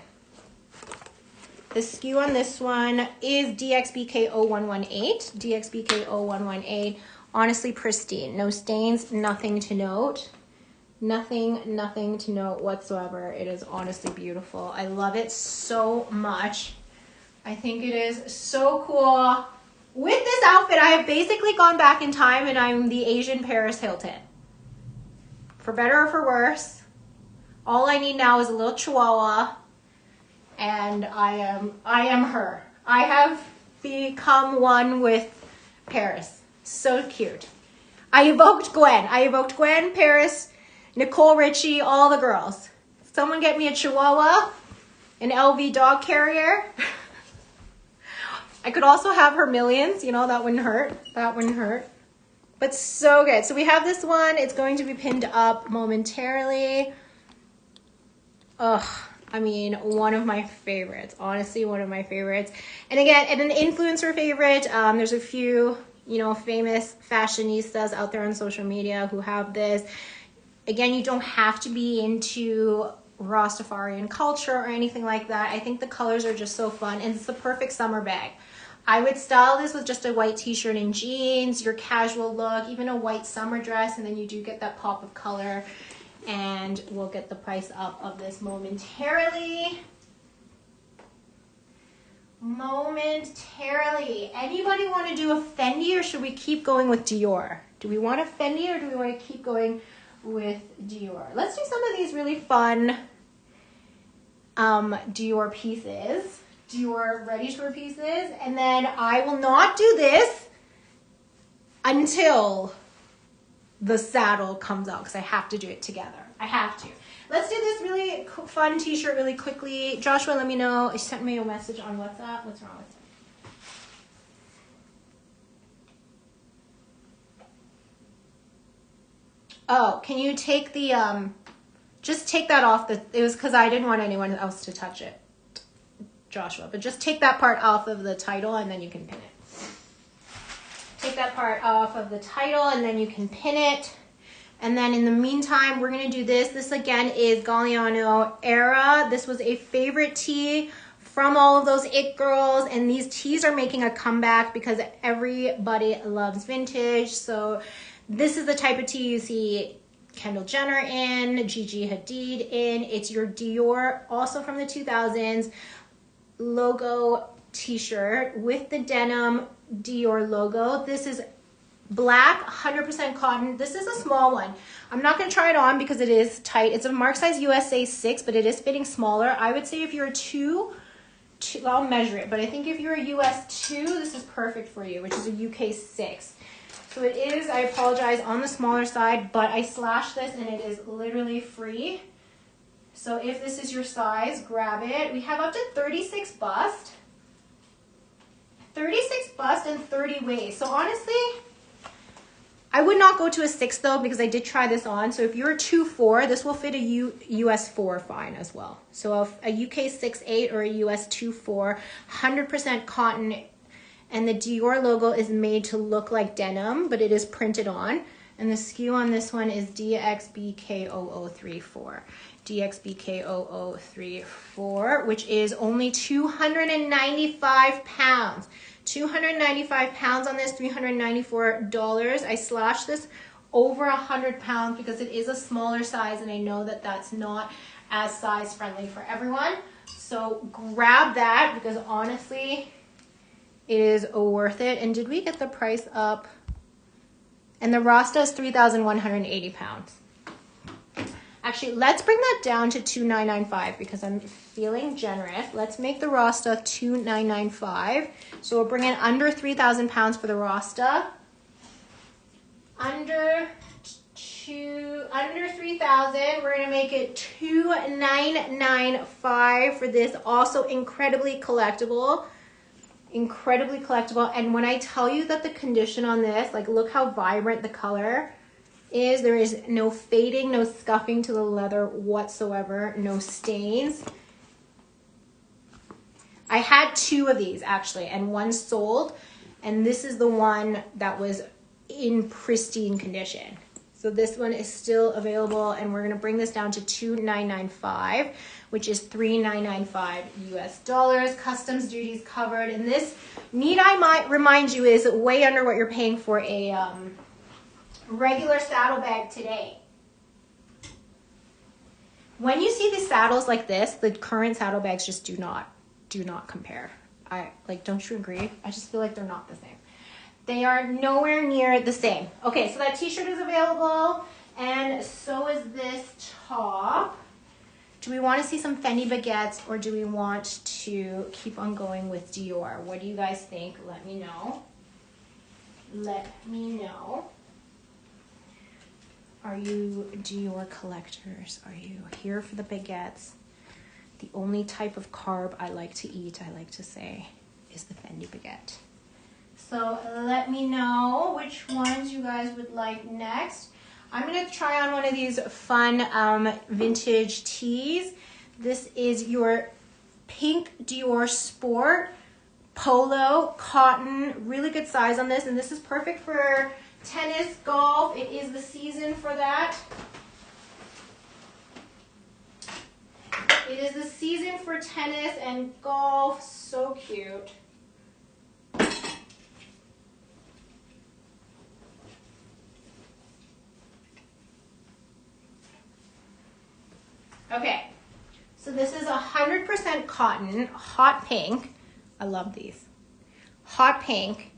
The SKU on this one is DXBK0118, DXBK0118, honestly pristine, no stains, nothing to note, nothing to note whatsoever. It is honestly beautiful. I love it so much. I think it is so cool. With this outfit, I have basically gone back in time and I'm the Asian Paris Hilton. For better or for worse, all I need now is a little chihuahua and I am her. I have become one with Paris. So cute. I evoked Gwen, Paris, Nicole Richie, all the girls. Someone get me a chihuahua, an LV dog carrier. I could also have her millions, you know, that wouldn't hurt. That wouldn't hurt. But so good. So we have this one. It's going to be pinned up momentarily. Ugh, I mean, one of my favorites. Honestly, one of my favorites. And again, an influencer favorite. There's a few, you know, famous fashionistas out there on social media who have this. Again, you don't have to be into Rastafarian culture or anything like that. I think the colors are just so fun, and it's the perfect summer bag. I would style this with just a white t-shirt and jeans, your casual look, even a white summer dress, and then you do get that pop of color. And we'll get the price up of this momentarily. Anybody want to do a Fendi, or should we keep going with Dior? Do we want a Fendi or do we want to keep going with Dior? Let's do some of these really fun Dior pieces. Dior ready-to-wear pieces. And then I will not do this until the saddle comes out because I have to do it together. I have to. Let's do this really fun t-shirt really quickly. Joshua, let me know. He sent me a message on WhatsApp. What's wrong with it? Oh, can you take the, just take that off the, it was because I didn't want anyone else to touch it, Joshua, but just take that part off of the title and then you can pin it. Take that part off of the title and then you can pin it. And then in the meantime, we're gonna do this. This again is Galliano Era. This was a favorite tee from all of those it girls, and these tees are making a comeback because everybody loves vintage. So this is the type of tee you see Kendall Jenner in, Gigi Hadid in. It's your Dior, also from the 2000s, logo t-shirt with the denim Dior logo. This is black, 100% cotton. This is a small one. I'm not going to try it on because it is tight. It's a mark size USA 6, but it is fitting smaller. I would say if you're a 2, I'll measure it, but I think if you're a US 2, this is perfect for you, which is a UK 6. So it is, I apologize, on the smaller side, but I slashed this and it is literally free. So if this is your size, grab it. We have up to 36 bust. 36 bust and 30 waist. So honestly, I would not go to a 6 though, because I did try this on. So if you're a 2-4, this will fit a US 4 fine as well. So a UK 6'8" or a US 2-4, 100% cotton, and the Dior logo is made to look like denim, but it is printed on. And the SKU on this one is DXBK0034. DXBK0034, which is only 295 pounds. 295 pounds on this, $394. I slashed this over 100 pounds because it is a smaller size, and I know that that's not as size friendly for everyone. So grab that because honestly, it is worth it. And did we get the price up? And the Rasta is 3,180 pounds. Actually, let's bring that down to 2,995 because I'm feeling generous. Let's make the Rasta 2,995. So we'll bring in under 3,000 pounds for the Rasta. Under 3,000, we're gonna make it 2,995 for this. Also incredibly collectible. Incredibly collectible. And when I tell you that the condition on this, like look how vibrant the color is. There is no fading, no scuffing to the leather whatsoever, no stains. I had 2 of these actually, and one sold, and this is the one that was in pristine condition. So this one is still available, and we're gonna bring this down to 2,995, which is $3,995 US dollars. Customs duties covered, and this, need I might remind you, is way under what you're paying for a regular saddle bag today. When you see these saddles like this, the current saddle bags just do not compare. Don't you agree? I just feel like they're not the same. They are nowhere near the same. Okay, so that t-shirt is available, and so is this top. Do we want to see some Fendi baguettes, or do we want to keep on going with Dior? What do you guys think? Let me know. Let me know. Are you Dior collectors? Are you here for the baguettes? The only type of carb I like to eat, I like to say, is the Fendi baguette. So let me know which ones you guys would like next. I'm gonna try on one of these fun vintage tees. This is your pink Dior Sport polo cotton, really good size on this, and this is perfect for tennis, golf. It is the season for that. It is the season for tennis and golf. So cute. Okay, so this is 100% cotton, hot pink. I love these. Hot pink,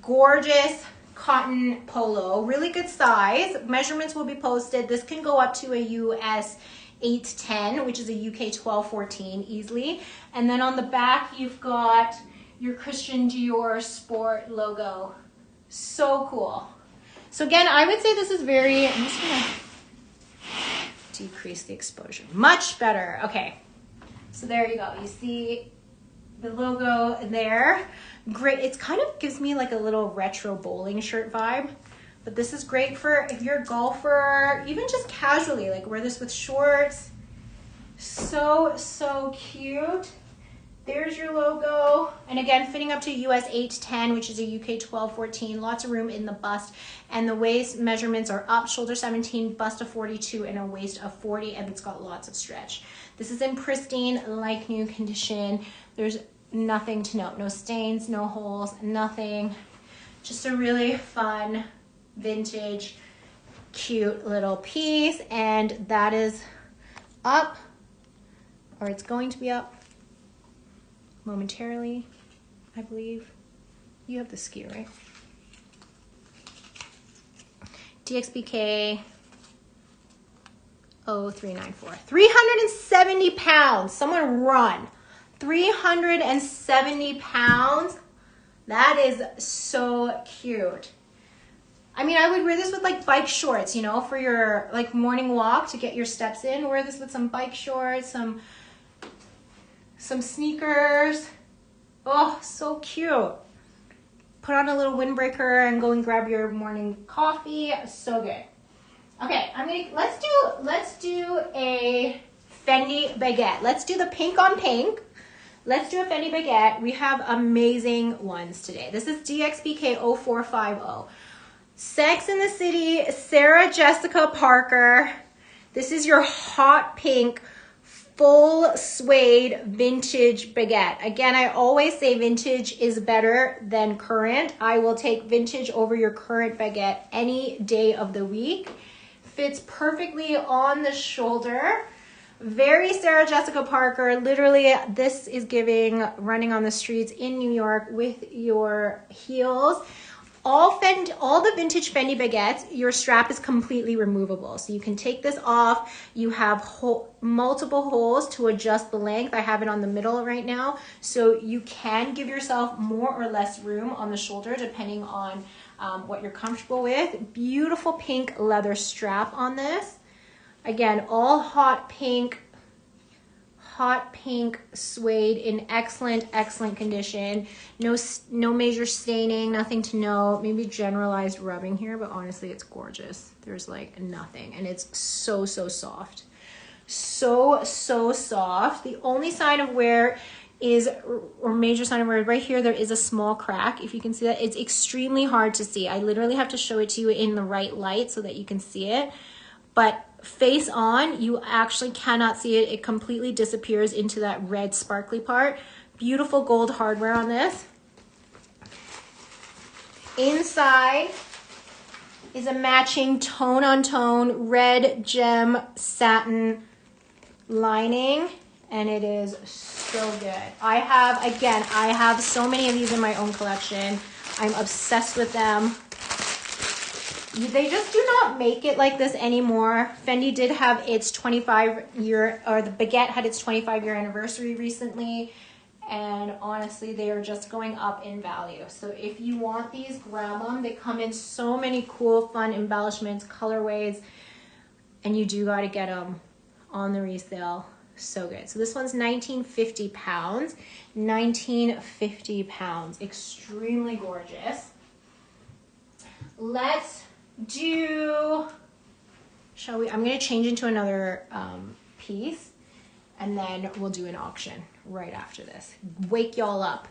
gorgeous cotton polo, really good size. Measurements will be posted. This can go up to a US 8'10", which is a UK 12'14" easily. And then on the back, you've got your Christian Dior Sport logo. So cool. So again, I would say this is very, I'm just gonna decrease the exposure. Much better. Okay. So there you go. You see the logo there. Great. It's kind of gives me like a little retro bowling shirt vibe. But this is great for if you're a golfer, even just casually, like wear this with shorts. So, so cute. There's your logo. And again, fitting up to US 8-10, which is a UK 12-14. Lots of room in the bust. And the waist measurements are up, shoulder 17, bust of 42, and a waist of 40. And it's got lots of stretch. This is in pristine, like new condition. There's nothing to note. No stains, no holes, nothing. Just a really fun, vintage, cute little piece. And that is up, or it's going to be up momentarily, I believe. You have the SKU, right? DXBK 0394. 370 pounds. Someone run. 370 pounds. That is so cute. I mean, I would wear this with like bike shorts, you know, for your like morning walk to get your steps in. Wear this with some bike shorts, some sneakers. Oh, so cute. Put on a little windbreaker and go and grab your morning coffee. So good. Okay, let's do a Fendi baguette. Let's do the pink on pink. Let's do a Fendi baguette. We have amazing ones today. This is DXBK 0450. Sex in the City, Sarah Jessica Parker. This is your hot pink full suede vintage baguette. Again, I always say vintage is better than current. I will take vintage over your current baguette any day of the week. Fits perfectly on the shoulder. Very Sarah Jessica Parker. Literally, this is giving running on the streets in New York with your heels. All the vintage Fendi baguettes, your strap is completely removable. So you can take this off. You have multiple holes to adjust the length. I have it on the middle right now. So you can give yourself more or less room on the shoulder depending on what you're comfortable with. Beautiful pink leather strap on this. Again, all hot pink suede in excellent condition. No major staining, nothing to note. Maybe generalized rubbing here, but honestly, it's gorgeous. There's like nothing, and it's so soft. So soft. The only sign of wear is, or major sign of wear, right here, there is a small crack. If you can see that, it's extremely hard to see. I literally have to show it to you in the right light so that you can see it. But face on, you actually cannot see it. It completely disappears into that red sparkly part. Beautiful gold hardware on this. Inside is a matching tone-on-tone red gem satin lining, and it is so good. I have so many of these in my own collection. I'm obsessed with them. They just do not make it like this anymore. Fendi did have its 25-year, or the baguette had its 25-year anniversary recently, and honestly, they are just going up in value. So if you want these, grab them. They come in so many cool, fun embellishments, colorways, and you do got to get them on the resale. So good. So this one's 1950 pounds. 1950 pounds. Extremely gorgeous. Let's do, shall we? I'm going to change into another piece, and then we'll do an auction right after this. Wake y'all up.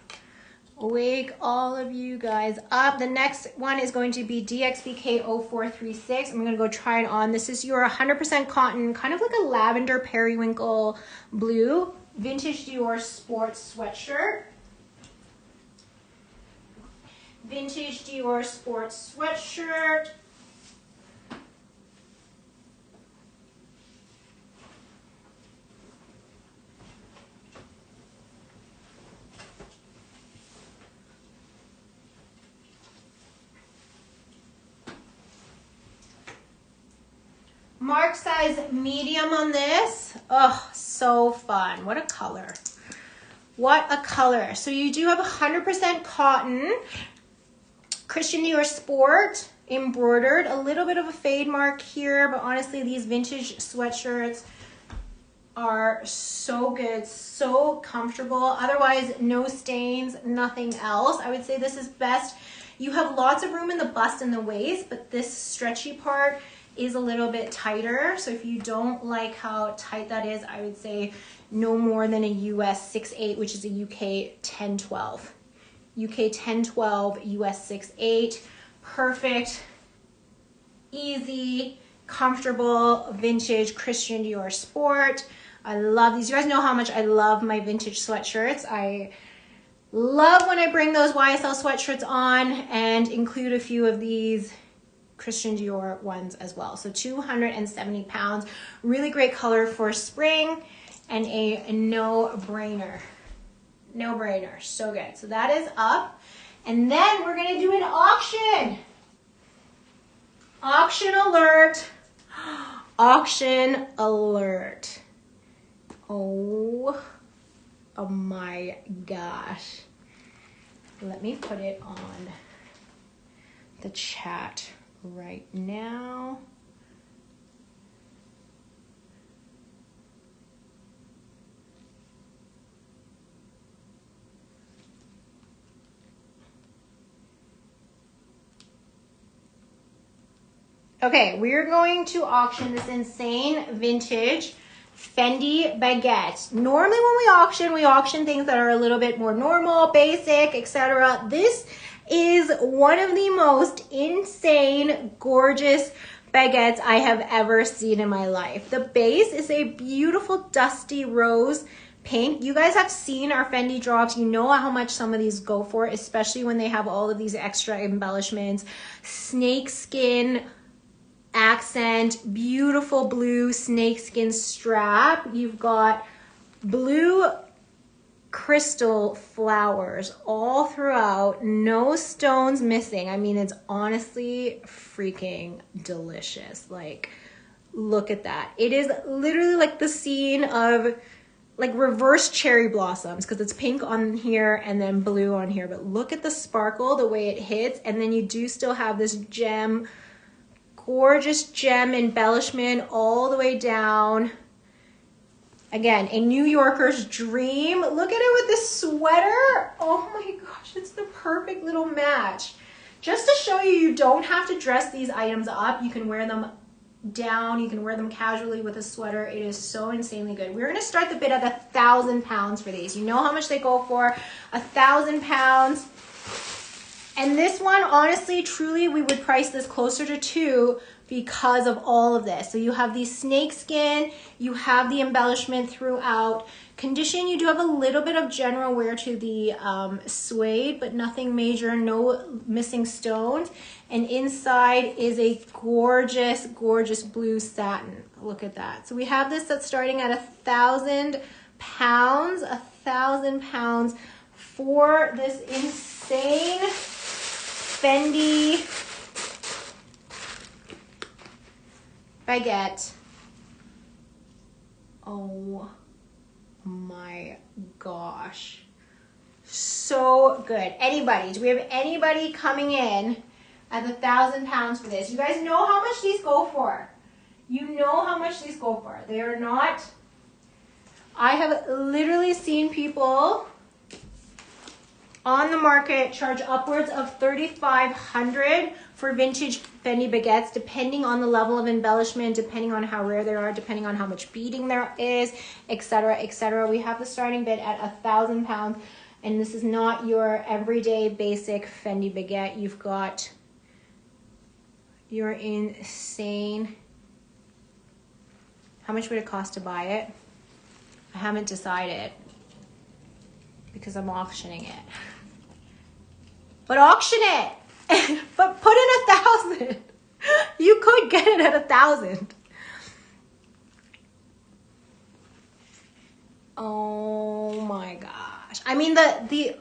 Wake all of you guys up. The next one is going to be DXBK 0436. I'm going to go try it on. This is your 100% cotton, kind of like a lavender periwinkle blue, vintage Dior sports sweatshirt. Vintage Dior sports sweatshirt. Mark size medium on this. Oh, so fun. What a color. What a color. So you do have 100% cotton. Christian Dior Sport embroidered. A little bit of a fade mark here, but honestly, these vintage sweatshirts are so good, so comfortable. Otherwise, no stains, nothing else. I would say this is best. You have lots of room in the bust and the waist, but this stretchy part is a little bit tighter. So if you don't like how tight that is, I would say no more than a US 6'8", which is a UK 10-12. UK 10-12, US 6'8". Perfect, easy, comfortable, vintage Christian Dior Sport. I love these. You guys know how much I love my vintage sweatshirts. I love when I bring those YSL sweatshirts on and include a few of these Christian Dior ones as well. So 270 pounds, really great color for spring and a no-brainer. No-brainer, so good. So that is up. And then we're gonna do an auction. Auction alert. Auction alert. Oh my gosh. Let me put it on the chat right now. Okay, we're going to auction this insane vintage Fendi baguette. Normally when we auction things that are a little bit more normal, basic, etc. This is one of the most insane, gorgeous baguettes I have ever seen in my life. The base is a beautiful dusty rose pink. You guys have seen our Fendi drops. You know how much some of these go for, especially when they have all of these extra embellishments. Snake skin accent, beautiful blue snakeskin strap. You've got blue crystal flowers all throughout, no stones missing. I mean, it's honestly freaking delicious. Like, look at that. It is literally like the scene of like reverse cherry blossoms, because it's pink on here and then blue on here. But look at the sparkle, the way it hits, and then you do still have this gem, gorgeous gem embellishment all the way down. Again, a New Yorker's dream. Look at it with this sweater. Oh my gosh, it's the perfect little match. Just to show you, you don't have to dress these items up. You can wear them down. You can wear them casually with a sweater. It is so insanely good. We're gonna start the bid at 1,000 pounds for these. You know how much they go for, 1,000 pounds. And this one, honestly, truly, we would price this closer to 2 because of all of this. So you have the snake skin, you have the embellishment throughout. Condition, you do have a little bit of general wear to the suede, but nothing major, no missing stones. And inside is a gorgeous, gorgeous blue satin. Look at that. So we have this that's starting at 1,000 pounds, 1,000 pounds for this insane Fendi baguette. Oh my gosh. So good. Anybody, do we have anybody coming in at 1,000 pounds for this? You guys know how much these go for. You know how much these go for. They are not, I have literally seen people on the market charge upwards of $3,500 for vintage Fendi baguettes, depending on the level of embellishment, depending on how rare they are, depending on how much beading there is, etc., etc. We have the starting bid at 1,000 pounds, and this is not your everyday basic Fendi baguette. You've got your insane. How much would it cost to buy it? I haven't decided because I'm auctioning it. But auction it. But put in 1,000. You could get it at 1,000. Oh my gosh. I mean this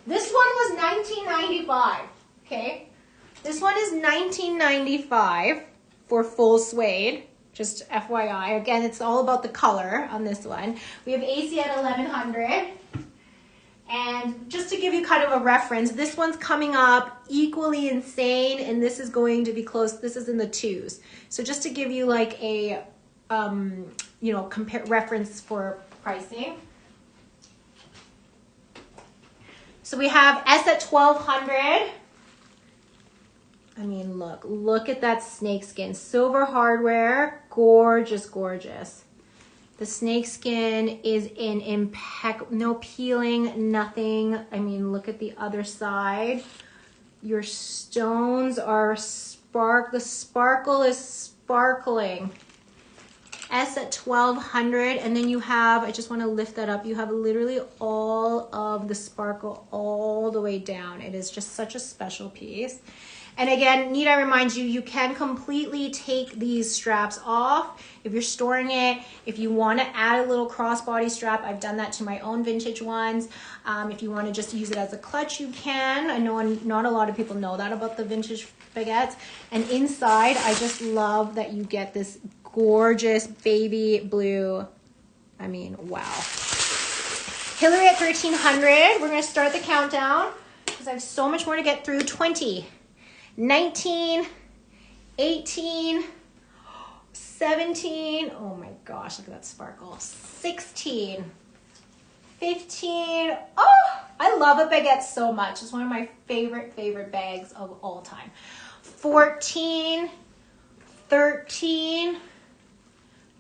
one was $19.95. Okay? This one is $19.95 for full suede. Just FYI. Again, it's all about the color on this one. We have AC at 1,100. And just to give you kind of a reference, this one's coming up equally insane, and this is going to be close. This is in the 2s. So just to give you like a, reference for pricing. So we have S at 1,200. I mean, look at that snakeskin. Silver hardware, gorgeous, gorgeous. The snakeskin is in impeccable, no peeling, nothing. I mean, look at the other side. Your stones are the sparkle is sparkling. S at 1200, and then you have, I just want to lift that up, you have literally all of the sparkle all the way down. It is just such a special piece. And again, need I remind you, you can completely take these straps off if you're storing it. If you want to add a little crossbody strap, I've done that to my own vintage ones. If you want to just use it as a clutch, you can. I know not a lot of people know that about the vintage baguettes. And inside, I just love that you get this gorgeous baby blue. I mean, wow. Hillary at 1300. We're going to start the countdown because I have so much more to get through. 20. 19, 18, 17, oh my gosh, look at that sparkle, 16, 15, oh, I love a baguette so much. It's one of my favorite bags of all time. 14, 13,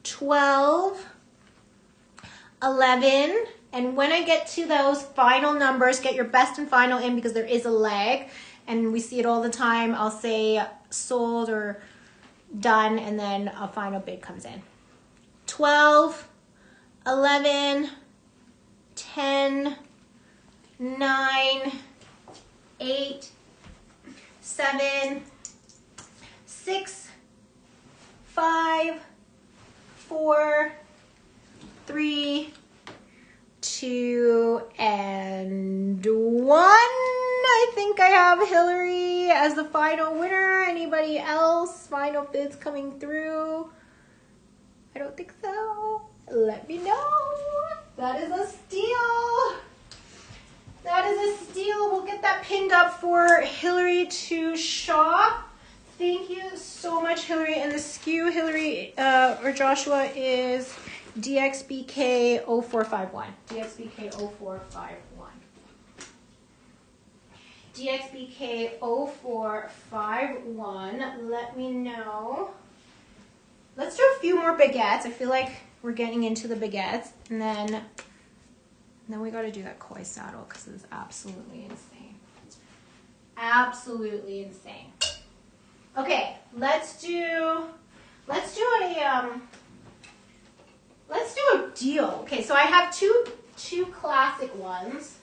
12, 11, and when I get to those final numbers, get your best and final in because there is a lag. And we see it all the time. I'll say sold or done, and then a final bid comes in. 12, 11, 10, 9, 8, 7, 6, 5, 4, 3, 2, and 1. I think I have Hillary as the final winner. Anybody else? Final bids coming through? I don't think so. Let me know. That is a steal. That is a steal. We'll get that pinned up for Hillary to shop. Thank you so much, Hillary. And the SKU, Hillary or Joshua, is DXBK0451. DXBK0451. DXBK0451. Let me know. Let's do a few more baguettes. I feel like we're getting into the baguettes. And then we got to do that koi saddle because it's absolutely insane. Absolutely insane. Okay, let's do a deal. Okay, so I have two classic ones.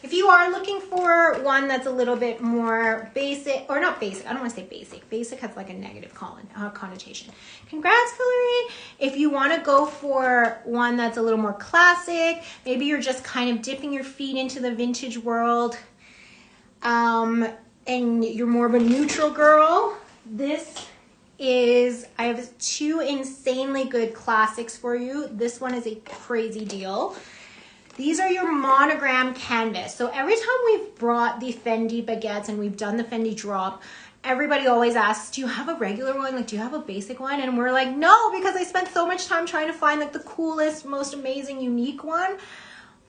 If you are looking for one that's a little bit more basic, or not basic, I don't want to say basic. Basic has like a negative connotation. Congrats, Hillary. If you want to go for one that's a little more classic, maybe you're just kind of dipping your feet into the vintage world, and you're more of a neutral girl, I have two insanely good classics for you. This one is a crazy deal. These are your monogram canvas. So every time we've brought the Fendi baguettes and we've done the Fendi drop, everybody always asks, do you have a regular one? Like, do you have a basic one? And we're like, no, because I spent so much time trying to find like the coolest, most amazing, unique one.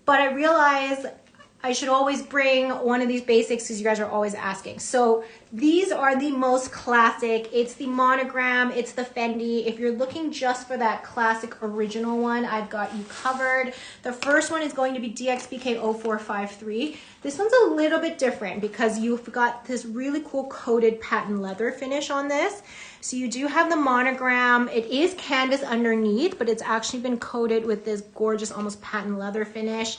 But I realized I should always bring one of these basics because you guys are always asking. So these are the most classic. It's the monogram, it's the Fendi. If you're looking just for that classic original one, I've got you covered. The first one is going to be DXBK0453. This one's a little bit different because you've got this really cool coated patent leather finish on this. So you do have the monogram. It is canvas underneath, but it's actually been coated with this gorgeous, almost patent leather finish.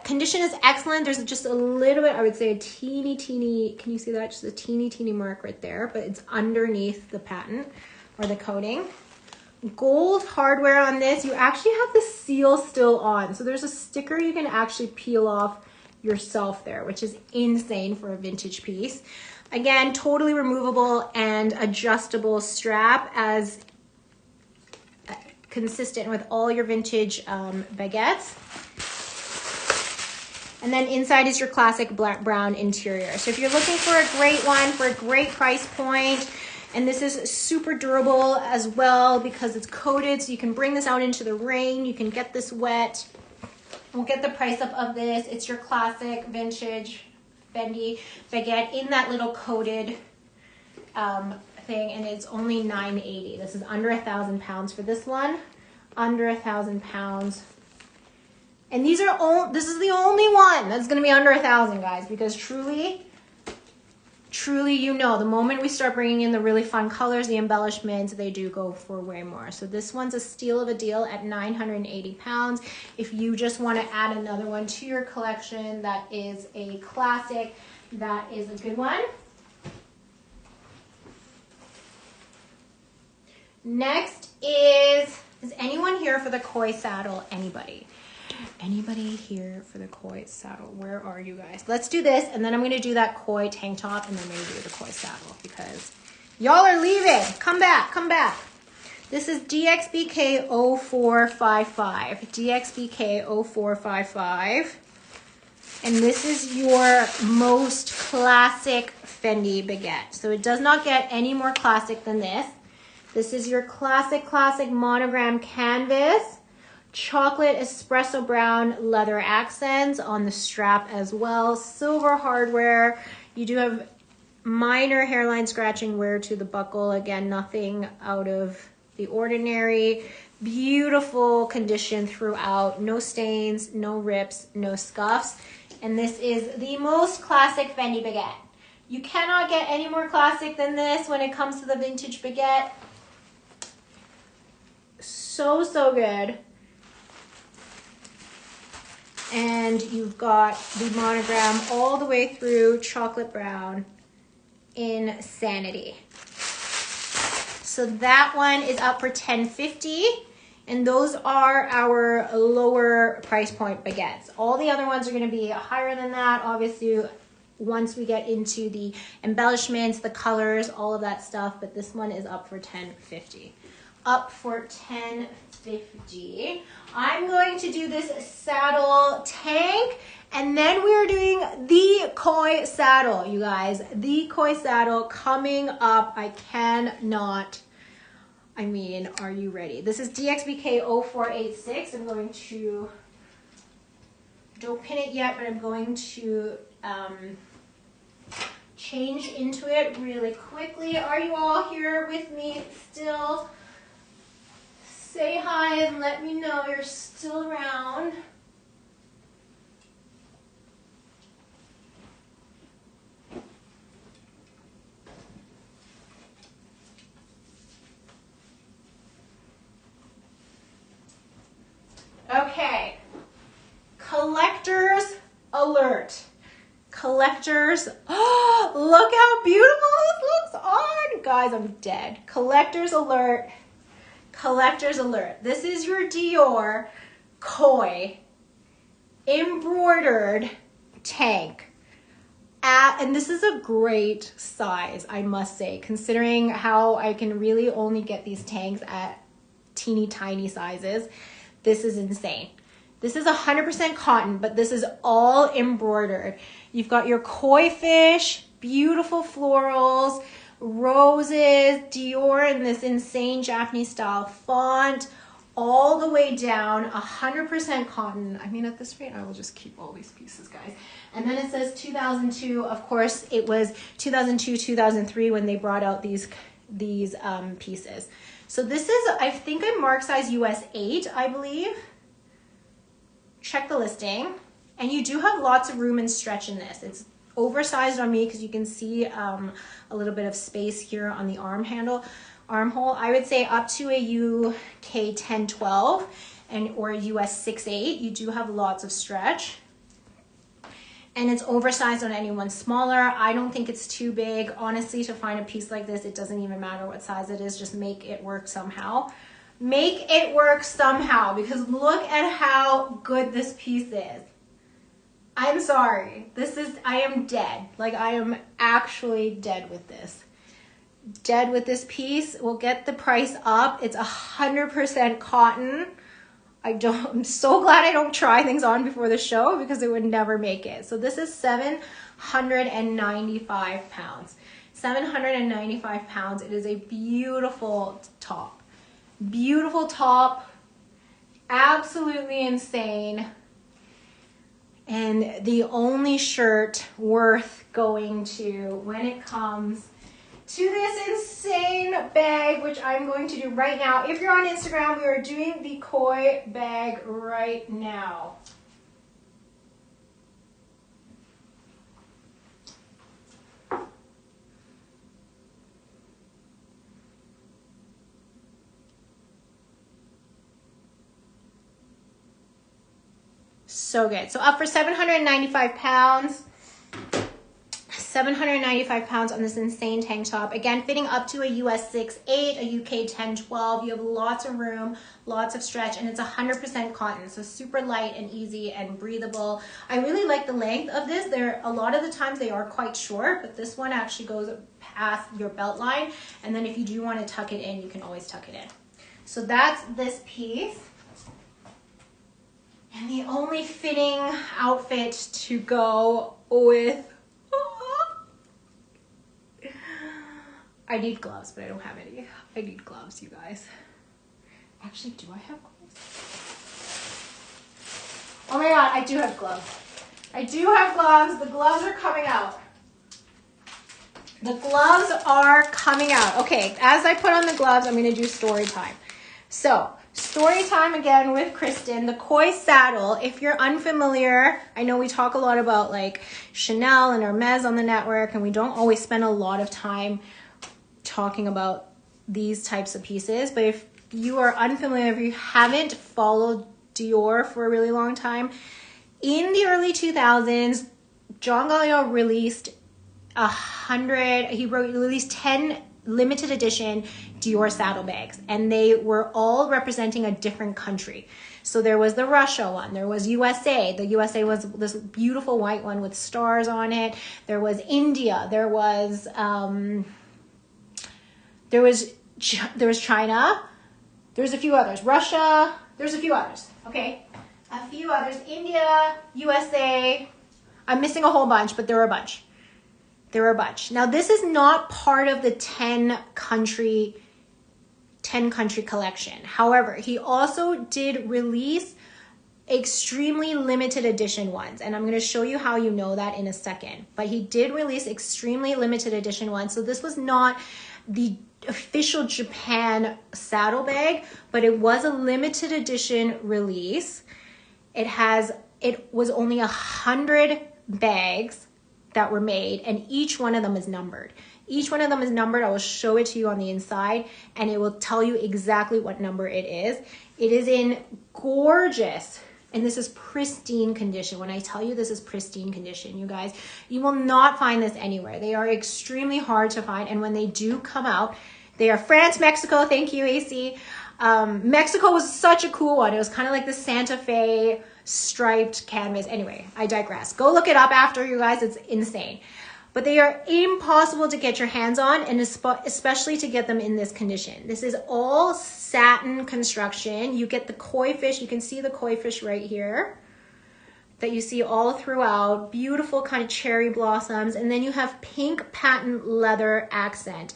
Condition is excellent. There's just a little bit, I would say a teeny, can you see that? Just a teeny mark right there, but it's underneath the patent or the coating. Gold hardware on this. You actually have the seal still on. So there's a sticker you can actually peel off yourself there, which is insane for a vintage piece. Again, totally removable and adjustable strap as consistent with all your vintage baguettes. And then inside is your classic black brown interior. So if you're looking for a great one for a great price point, and this is super durable as well because it's coated, so you can bring this out into the rain, you can get this wet. We'll get the price up of this. It's your classic vintage Fendi baguette in that little coated thing, and it's only $9.80. This is under 1,000 pounds for this one. Under 1,000 pounds. And these are all, this is the only one that's gonna be under 1,000, guys, because truly, you know, the moment we start bringing in the really fun colors, the embellishments, they do go for way more. So this one's a steal of a deal at 980 pounds. If you just want to add another one to your collection that is a classic, that is a good one. Next is anyone here for the koi saddle? Anybody here for the koi saddle? Where are you guys? Let's do this, and then I'm going to do that koi tank top, and then we're going to do the koi saddle because y'all are leaving. Come back, come back. This is DXBK 0455. DXBK 0455. And this is your most classic Fendi baguette. So it does not get any more classic than this. This is your classic monogram canvas. Chocolate espresso brown leather accents on the strap as well. Silver hardware. You do have minor hairline scratching wear to the buckle. Again, nothing out of the ordinary. Beautiful condition throughout. No stains, no rips, no scuffs. And this is the most classic Fendi baguette. You cannot get any more classic than this when it comes to the vintage baguette. So good. And you've got the monogram all the way through, chocolate brown, Insanity. So that one is up for $10.50, and those are our lower price point baguettes. All the other ones are going to be higher than that, obviously, once we get into the embellishments, the colors, all of that stuff, but this one is up for $10.50. Up for $10.50. I'm going to do this saddle tank, and then we are doing the koi saddle, you guys. The koi saddle coming up. I cannot, I mean, are you ready? This is DXBK 0486. I'm going to, don't pin it yet, but I'm going to change into it really quickly. Are you all here with me still? Say hi and let me know you're still around. Okay, collectors alert. Collectors, oh, look how beautiful this looks on. Guys, I'm dead. Collectors alert. Collectors alert. This is your Dior koi embroidered tank. And this is a great size, I must say, considering how I can really only get these tanks at teeny tiny sizes. This is insane. This is 100% cotton, but this is all embroidered. You've got your koi fish, beautiful florals, roses, Dior in this insane Japanese style font, all the way down, 100% cotton. I mean, at this rate, I will just keep all these pieces, guys. And then it says 2002. Of course, it was 2002, 2003 when they brought out these pieces. So this is, I think I marked size US 8, I believe. Check the listing. And you do have lots of room and stretch in this. It's oversized on me because you can see a little bit of space here on the armhole. I would say up to a UK 10-12 or a US 6-8. You do have lots of stretch. And it's oversized on anyone smaller. I don't think it's too big. Honestly, to find a piece like this, it doesn't even matter what size it is. Just make it work somehow. Make it work somehow, because look at how good this piece is. I'm sorry. I am dead. Like, I am actually dead with this. Dead with this piece. We'll get the price up. It's 100% cotton. I'm so glad I don't try things on before the show because it would never make it. So this is 795 pounds. 795 pounds. It is a beautiful top. Beautiful top. Absolutely insane. And the only shirt worth going to when it comes to this insane bag, which I'm going to do right now. If you're on Instagram, we are doing the koi bag right now. So good. So up for 795 pounds. 795 pounds on this insane tank top. Again, fitting up to a US 6'8", a UK 10'12". You have lots of room, lots of stretch, and it's 100% cotton. So super light and easy and breathable. I really like the length of this. A lot of the times they are quite short, but this one actually goes past your belt line. And then if you do want to tuck it in, you can always tuck it in. So that's this piece. And the only fitting outfit to go with, I need gloves, but I don't have any. I need gloves, you guys. Actually, do I have gloves? Oh my God, I do have gloves. I do have gloves. The gloves are coming out. The gloves are coming out. Okay, as I put on the gloves, I'm going to do story time. So, story time again with Kristen. The koi saddle, if you're unfamiliar, I know we talk a lot about like Chanel and Hermes on the network, and we don't always spend a lot of time talking about these types of pieces. But if you are unfamiliar, if you haven't followed Dior for a really long time, in the early 2000s, John Galliano released released 10 limited edition Dior saddlebags, and they were all representing a different country. So there was the Russia one, there was USA. The USA was this beautiful white one with stars on it. There was India, there was China, there's a few others, Russia, there's a few others, okay? A few others, India, USA. I'm missing a whole bunch, but there were a bunch. Now, this is not part of the 10 country collection. However, he also did release extremely limited edition ones, and I'm going to show you how you know that in a second. But he did release extremely limited edition ones. So this was not the official Japan saddlebag, but it was a limited edition release. It was only 100 bags that were made, and each one of them is numbered. Each one of them is numbered. I will show it to you on the inside, and it will tell you exactly what number it is. It is in gorgeous, and this is pristine condition. When I tell you this is pristine condition, you guys, you will not find this anywhere. They are extremely hard to find, and when they do come out, they are France, Mexico. Thank you, AC. Mexico was such a cool one. It was kind of like the Santa Fe striped canvas. Anyway, I digress. Go look it up after, you guys. It's insane. But they are impossible to get your hands on, and especially to get them in this condition. This is all satin construction. You get the koi fish. You can see the koi fish right here that you see all throughout. Beautiful kind of cherry blossoms. And then you have pink patent leather accent.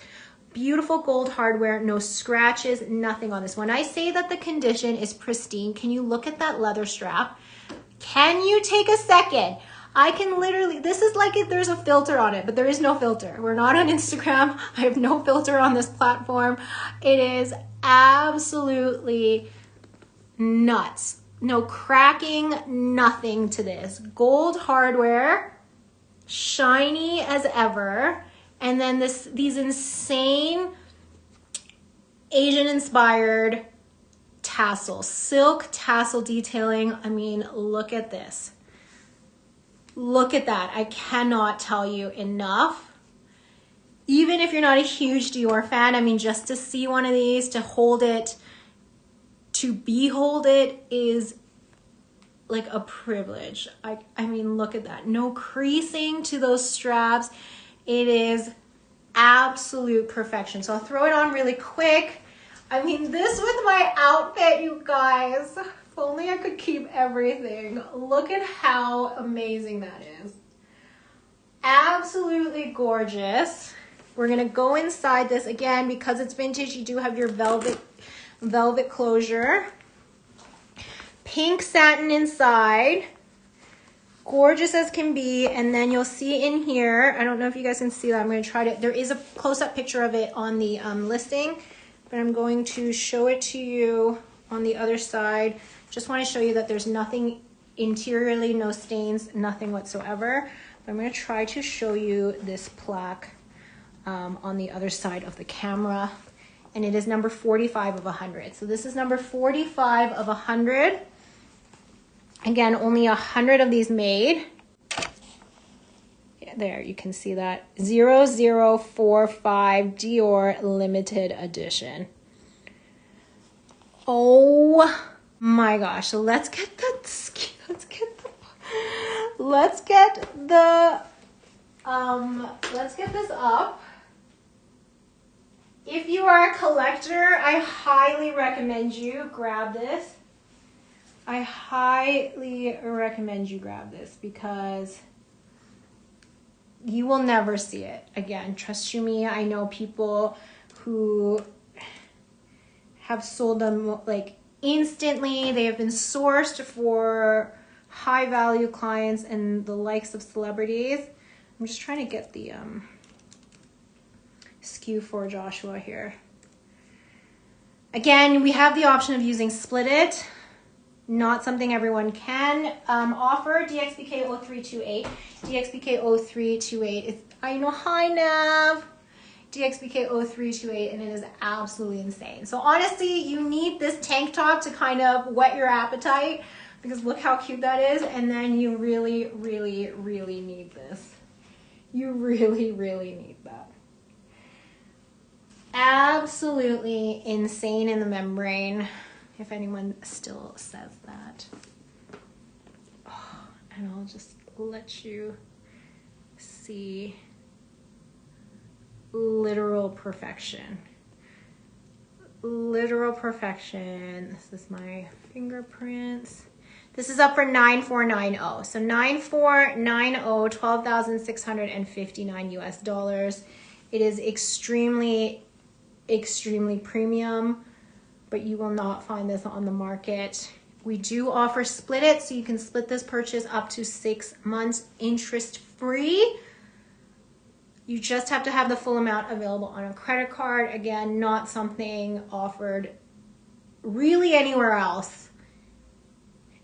Beautiful gold hardware, no scratches, nothing on this. When I say that the condition is pristine, can you look at that leather strap? Can you take a second? I can literally, this is like if there's a filter on it, but there is no filter. We're not on Instagram. I have no filter on this platform. It is absolutely nuts. No cracking, nothing to this. Gold hardware, shiny as ever. And then these insane Asian-inspired tassels, silk tassel detailing. I mean, look at this. Look at that. I cannot tell you enough. Even if you're not a huge Dior fan, I mean, just to see one of these, to hold it, to behold it is like a privilege. I mean, look at that. No creasing to those straps. It is absolute perfection. So I'll throw it on really quick. I mean, this with my outfit, you guys. If only I could keep everything. Look at how amazing that is. Absolutely gorgeous. We're gonna go inside this again because it's vintage. You do have your velvet closure. Pink satin inside. gorgeous as can be. And then you'll see in here, I don't know if you guys can see that. I'm going to try to, there is a close-up picture of it on the listing, but I'm going to show it to you on the other side. Just want to show you that there's nothing interiorly, no stains, nothing whatsoever. But I'm going to try to show you this plaque on the other side of the camera. And it is number 45 of 100. So this is number 45 of 100. Again, only 100 of these made. Yeah, there, you can see that. 0045 Dior limited edition. Oh my gosh. So let's get this up. If you are a collector, I highly recommend you grab this. I highly recommend you grab this because you will never see it again. Trust you me, I know people who have sold them like instantly. They have been sourced for high value clients and the likes of celebrities. I'm just trying to get the SKU for Joshua here. Again, we have the option of using split it. Not something everyone can offer. DXBK 0328. DXBK 0328 is, I know, hi Nav. DXBK 0328, and it is absolutely insane. So honestly, you need this tank top to kind of whet your appetite because look how cute that is. And then you really, really, really need this. You really, really need that. Absolutely insane in the membrane, if anyone still says that. Oh, and I'll just let you see literal perfection. Literal perfection. This is my fingerprints. This is up for 9490. So 9490, 12,659 US dollars. It is extremely premium, but you will not find this on the market. We do offer split it, so you can split this purchase up to 6 months interest free. You just have to have the full amount available on a credit card. Again, not something offered really anywhere else.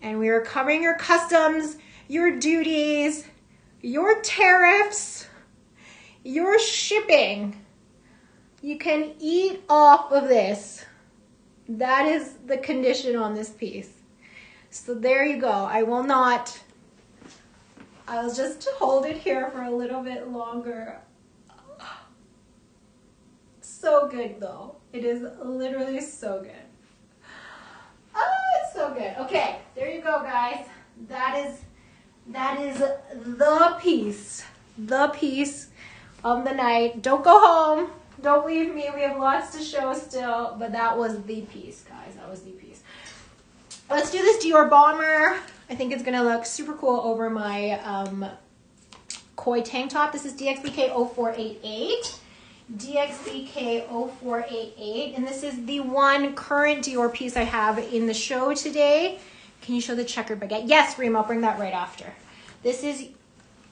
And we are covering your customs, your duties, your tariffs, your shipping. You can eat off of this. That is the condition on this piece. So there you go. I'll just hold it here for a little bit longer. So good though. It is literally so good. Oh, it's so good. Okay, there you go, guys. That is the piece of the night. Don't go home. Don't leave me. We have lots to show still, but that was the piece, guys. That was the piece. Let's do this Dior bomber. I think it's gonna look super cool over my koi tank top. This is DXBK 0488. DXBK 0488, and this is the one current Dior piece I have in the show today. Can you show the checkered baguette? Yes, Reem, I'll bring that right after. This is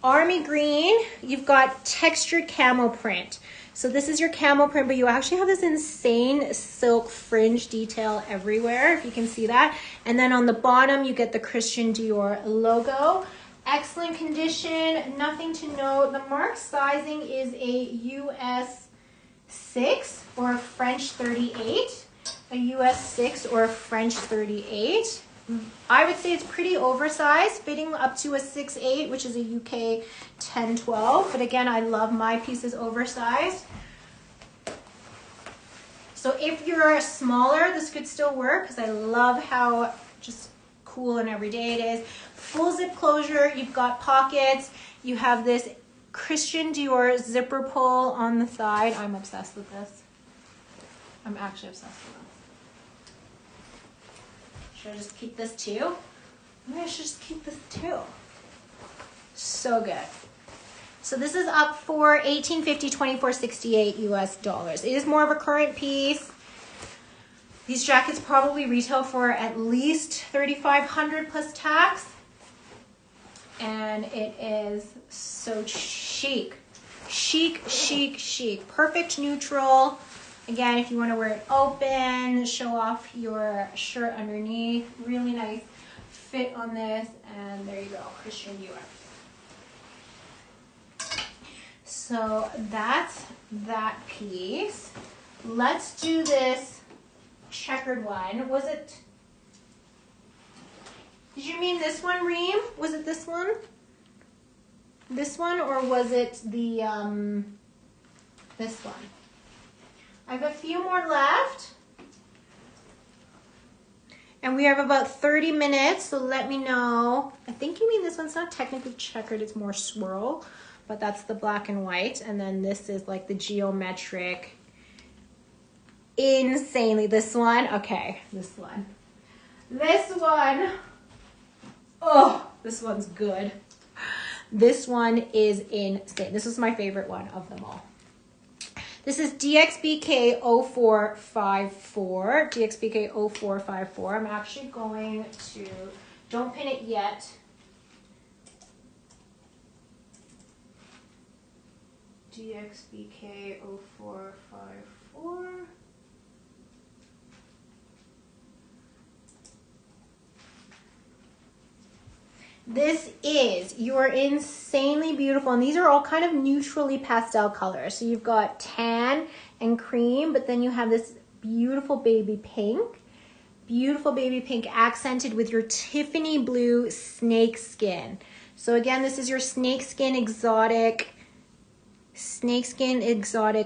army green. You've got textured camel print. So this is your camel print, but you actually have this insane silk fringe detail everywhere, if you can see that. And then on the bottom, you get the Christian Dior logo. Excellent condition, nothing to note. The mark sizing is a US 6 or a French 38. A US 6 or a French 38. I would say it's pretty oversized, fitting up to a 6'8", which is a UK 10-12. But again, I love my pieces oversized. So if you're smaller, this could still work because I love how just cool and everyday it is. Full zip closure, you've got pockets, you have this Christian Dior zipper pull on the side. I'm obsessed with this. I'm actually obsessed with this. Should I just keep this too? Maybe I should just keep this too. So good. So this is up for $18.50, $24.68 US dollars. It is more of a current piece. These jackets probably retail for at least $3,500 plus tax. and it is so chic. Chic, chic, chic. Perfect neutral. Again, if you want to wear it open, show off your shirt underneath. Really nice fit on this, and there you go, Christian Dior. So that's that piece. Let's do this checkered one. Was it, did you mean this one, Reem? Was it this one? This one, or was it the, this one? I have a few more left. And we have about 30 minutes, so let me know. I think you mean this one's not technically checkered, it's more swirl, but that's the black and white. And then this is like the geometric, insanely, this one, okay, this one. This one, oh, this one's good. This one is insane. This is my favorite one of them all. This is DXBK 0454. DXBK 0454. I'm actually going to, don't pin it yet. DXBK 0454. This is your insanely beautiful, and these are all kind of neutrally pastel colors. So you've got tan and cream, but then you have this beautiful baby pink accented with your Tiffany blue snake skin. So again, this is your snakeskin exotic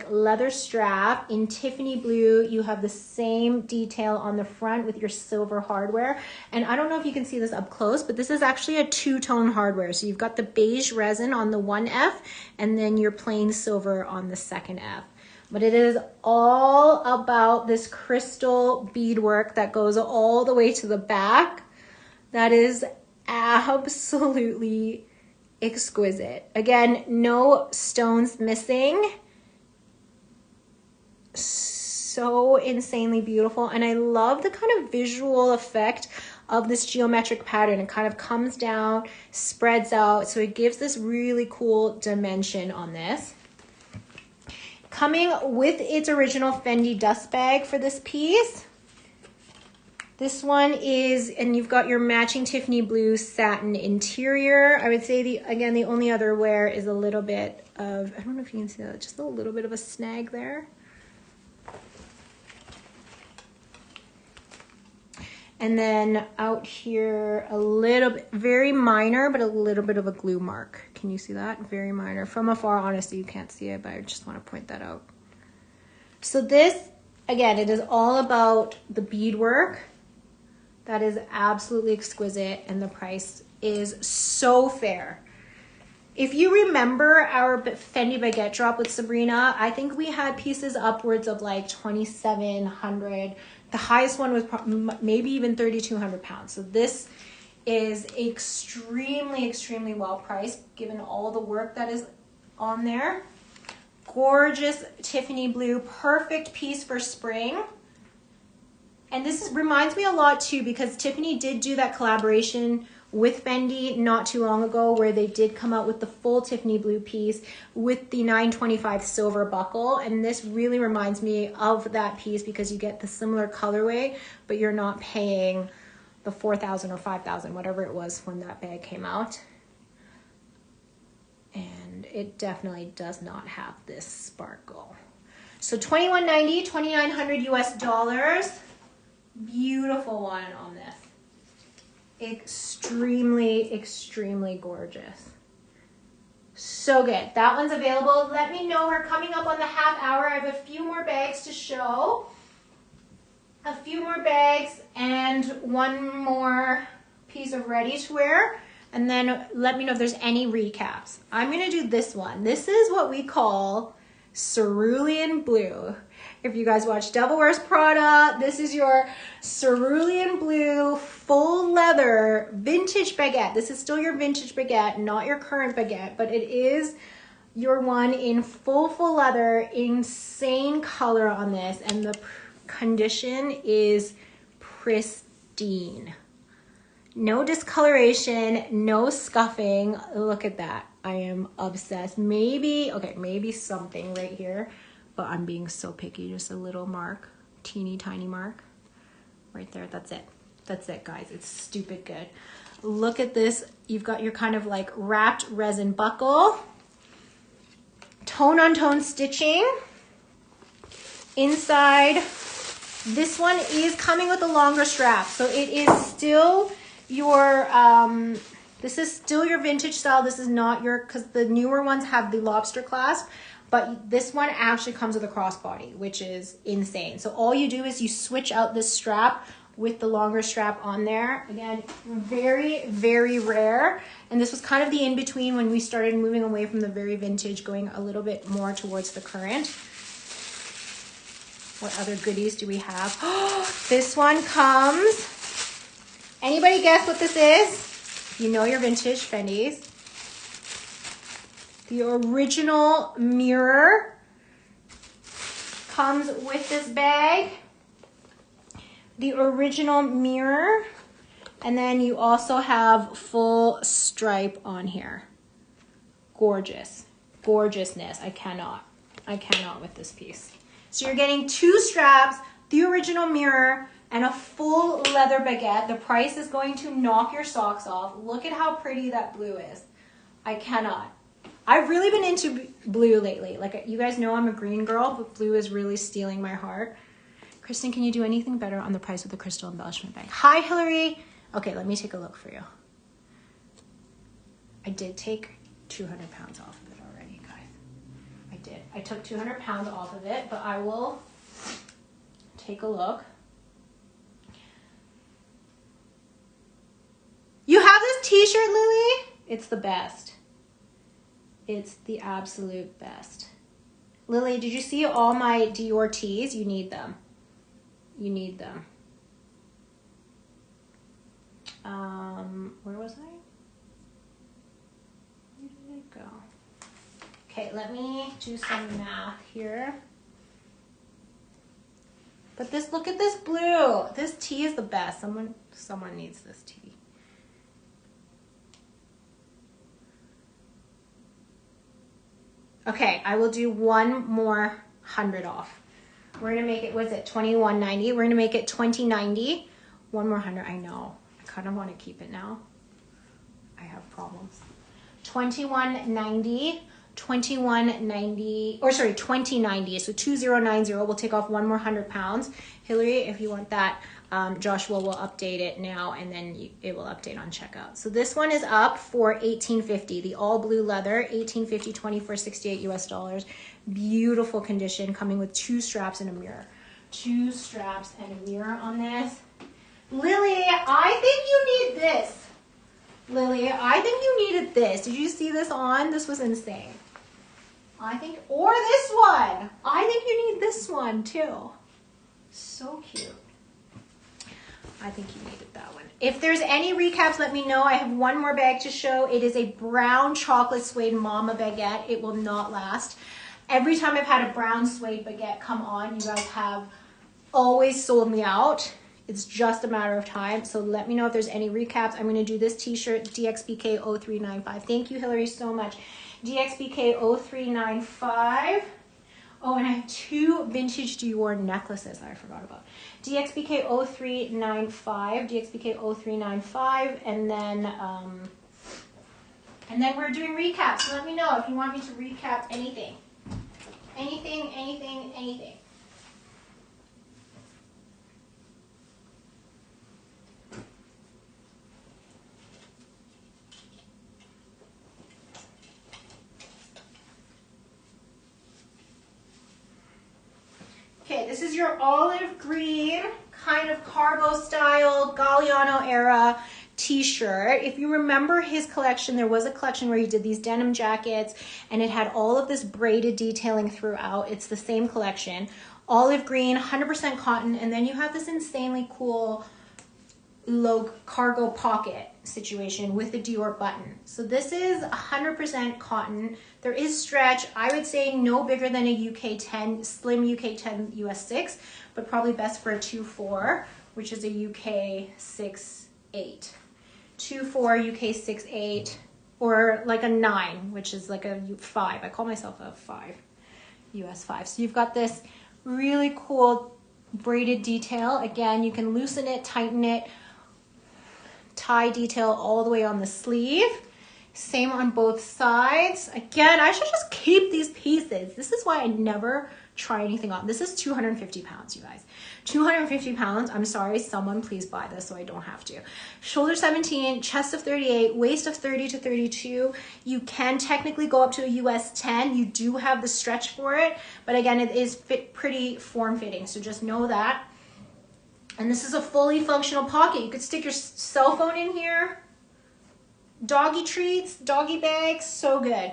leather strap in Tiffany blue. You have the same detail on the front with your silver hardware. And I don't know if you can see this up close, but this is actually a two-tone hardware. So you've got the beige resin on the 1F and then your plain silver on the 2nd F. But it is all about this crystal beadwork that goes all the way to the back. That is absolutely exquisite. Again, no stones missing. So insanely beautiful. And I love the kind of visual effect of this geometric pattern. It kind of comes down, spreads out. So it gives this really cool dimension on this. Coming with its original Fendi dust bag for this piece. This one is, and you've got your matching Tiffany blue satin interior. I would say the only other wear is a little bit of, I don't know if you can see that, just a little bit of a snag there. And then out here, a little bit, very minor, but a little bit of a glue mark. Can you see that? Very minor. From afar, honestly, you can't see it, but I just want to point that out. So this, again, it is all about the beadwork. That is absolutely exquisite, and the price is so fair. If you remember our Fendi baguette drop with Sabrina, I think we had pieces upwards of like 2,700. The highest one was maybe even 3,200 pounds. So this is extremely, extremely well priced given all the work that is on there. Gorgeous Tiffany blue, perfect piece for spring. And this reminds me a lot too, because Tiffany did do that collaboration with Fendi not too long ago where they did come out with the full Tiffany blue piece with the 925 silver buckle. And this really reminds me of that piece because you get the similar colorway, but you're not paying the 4,000 or 5,000, whatever it was when that bag came out. And it definitely does not have this sparkle. So $2,190, $2,900 US. Beautiful one on this. Extremely, extremely gorgeous. So good. That one's available. Let me know. We're coming up on the half hour. I have a few more bags to show. A few more bags and one more piece of ready to wear. And then let me know if there's any recaps. I'm going to do this one. This is what we call cerulean blue. If you guys watch Devil Wears Prada, this is your cerulean blue full leather vintage baguette. This is still your vintage baguette, not your current baguette, but it is your one in full leather. Insane color on this, and the condition is pristine. No discoloration, no scuffing. Look at that. I am obsessed. Maybe, okay, maybe something right here, but I'm being so picky. Just a little mark, teeny tiny mark right there. That's it. That's it, guys. It's stupid good. Look at this. You've got your kind of like wrapped resin buckle, tone on tone stitching. Inside, this one is coming with a longer strap. So it is still your, this is still your vintage style. This is not your, because the newer ones have the lobster clasp, but this one actually comes with a crossbody, which is insane. So all you do is you switch out this strap with the longer strap on there. Again, very, very rare. And this was kind of the in-between when we started moving away from the very vintage, going a little bit more towards the current. What other goodies do we have? This one comes. Anybody guess what this is? You know your vintage Fendi's. The original mirror comes with this bag. The original mirror. And then you also have full stripe on here. Gorgeous. Gorgeousness. I cannot with this piece. So you're getting 2 straps, the original mirror, and a full leather baguette. The price is going to knock your socks off. Look at how pretty that blue is. I cannot. I've really been into blue lately. Like, you guys know I'm a green girl, but blue is really stealing my heart. Kristen, can you do anything better on the price of the crystal embellishment bag? Hi, Hillary. Okay, let me take a look for you. I did take 200 pounds off of it already, guys. I did. I took 200 pounds off of it, but I will take a look. You have this t-shirt, Lily? It's the best. It's the absolute best. Lily, did you see all my Dior tees? You need them. You need them. Where was I? Where did it go? Okay, let me do some math here. But this, look at this blue. This tee is the best. Someone needs this tee. Okay, I will do one more 100 off. We're gonna make it, was it $21.90? We're gonna make it $20.90. One more 100, I know. I kind of want to keep it now. I have problems. $21.90, $21.90, or sorry, $20.90. So 2090. We'll take off one more 100 pounds. Hillary, if you want that, Joshua will update it now, and then it will update on checkout. So this one is up for $18.50. The all blue leather, $18.50, $24.68 US dollars. Beautiful condition, coming with 2 straps and a mirror. 2 straps and a mirror on this. Lily, I think you need this. Lily, I think you needed this. Did you see this on? This was insane. I think, or this one. I think you need this one too. So cute. I think you needed that one. If there's any recaps, let me know. I have one more bag to show. It is a brown chocolate suede mama baguette. It will not last. Every time I've had a brown suede baguette come on, you guys have always sold me out. It's just a matter of time. So let me know if there's any recaps. I'm going to do this t-shirt, DXBK 0395. Thank you, Hillary, so much. DXBK 0395. Oh, and I have 2 vintage Dior necklaces that I forgot about. DXBK 0395, DXBK 0395, and then we're doing recaps. So let me know if you want me to recap anything. Anything. Okay, this is your olive green, kind of cargo style, Galliano era t-shirt. If you remember his collection, there was a collection where he did these denim jackets and it had all of this braided detailing throughout. It's the same collection. Olive green, 100% cotton, and then you have this insanely cool low cargo pocket situation with the Dior button. So this is 100% cotton. There is stretch. I would say no bigger than a UK 10, slim UK 10 US 6, but probably best for a 2.4, which is a UK 6.8. 24 UK 68, or like a 9, which is like a 5. I call myself a 5, US 5. So you've got this really cool braided detail. Again, you can loosen it, tighten it, tie detail all the way on the sleeve. Same on both sides. Again, I should just keep these pieces. This is why I never try anything on. This is 250 pounds, you guys. 250 pounds. I'm sorry, someone please buy this so I don't have to. Shoulder 17, chest of 38, waist of 30 to 32. You can technically go up to a US 10. You do have the stretch for it, but again, it is pretty form-fitting, so just know that. And this is a fully functional pocket. You could stick your cell phone in here. Doggy treats, doggy bags, so good.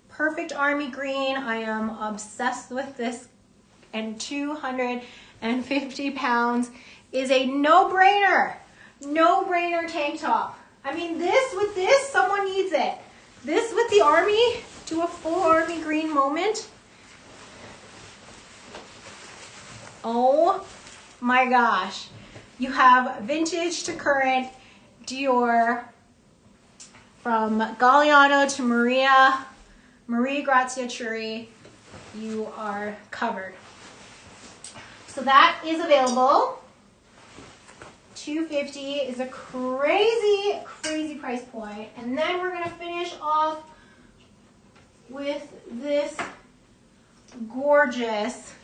Perfect army green. I am obsessed with this, and 250 pounds is a no-brainer. No-brainer tank top. I mean, with this, someone needs it. This with the army, do a full army green moment. Oh my gosh. You have vintage to current Dior, from Galliano to Maria Grazia Chiuri. You are covered. So that is available. $250 is a crazy, crazy price point. And then we're gonna finish off with this gorgeous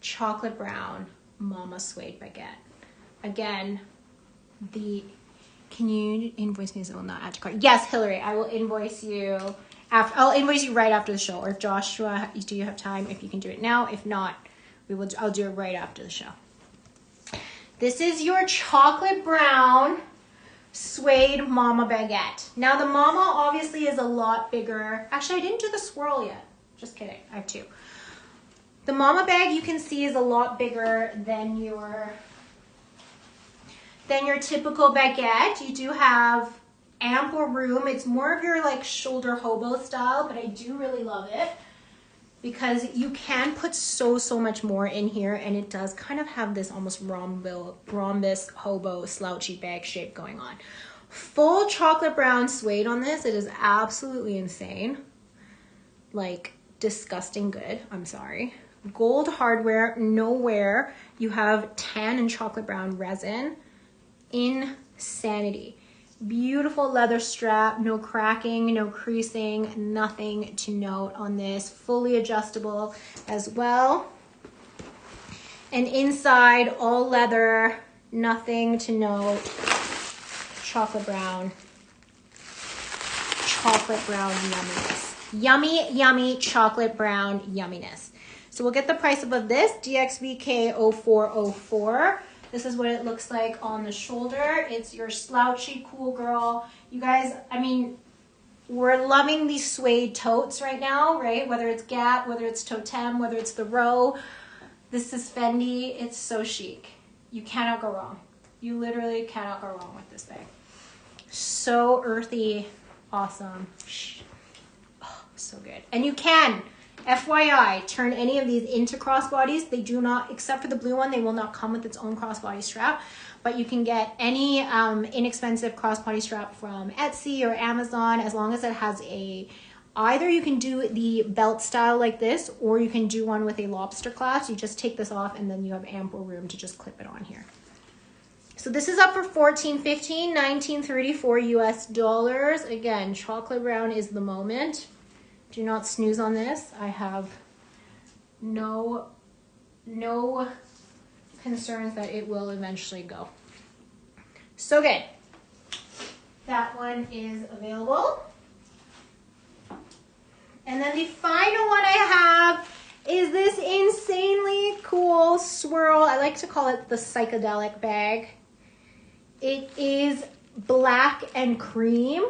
chocolate brown Mama Suede baguette. Again, can you invoice me so it will not add to cart? Yes, Hillary, I will invoice you after. I'll invoice you right after the show. Or Joshua, do you have time? If you can do it now. If not, I'll do it right after the show. This is your chocolate brown suede Mama baguette. Now the Mama obviously is a lot bigger. Actually, I didn't do the swirl yet. Just kidding. I have 2. The Mama bag, you can see, is a lot bigger than your typical baguette. You do have ample room. It's more of your like shoulder hobo style, but I do really love it because you can put so much more in here, and it does kind of have this almost rhombus hobo slouchy bag shape going on. Full chocolate brown suede on this. It is absolutely insane. Like disgusting good. I'm sorry. Gold hardware, no wear. You have tan and chocolate brown resin. Insanity. Beautiful leather strap, no cracking, no creasing, nothing to note on this. Fully adjustable as well. And inside, all leather, nothing to note. Chocolate brown yumminess. Yummy, yummy chocolate brown yumminess. So we'll get the price above this, DXVK0404. This is what it looks like on the shoulder. It's your slouchy, cool girl. You guys, I mean, we're loving these suede totes right now, right? Whether it's Gap, whether it's Totem, whether it's the Row. This is Fendi. It's so chic. You cannot go wrong. You literally cannot go wrong with this bag. So earthy, awesome. Oh, so good. And you can, FYI, turn any of these into crossbodies. They do not, except for the blue one, they will not come with its own crossbody strap. But you can get any inexpensive crossbody strap from Etsy or Amazon, as long as it has either you can do the belt style like this, or you can do one with a lobster clasp. You just take this off and then you have ample room to just clip it on here. So this is up for $14.15, $19.34 US dollars. Again, chocolate brown is the moment. Do not snooze on this. I have no concerns that it will eventually go. So good. That one is available. And then the final one I have is this insanely cool swirl. I like to call it the psychedelic bag. It is black and cream,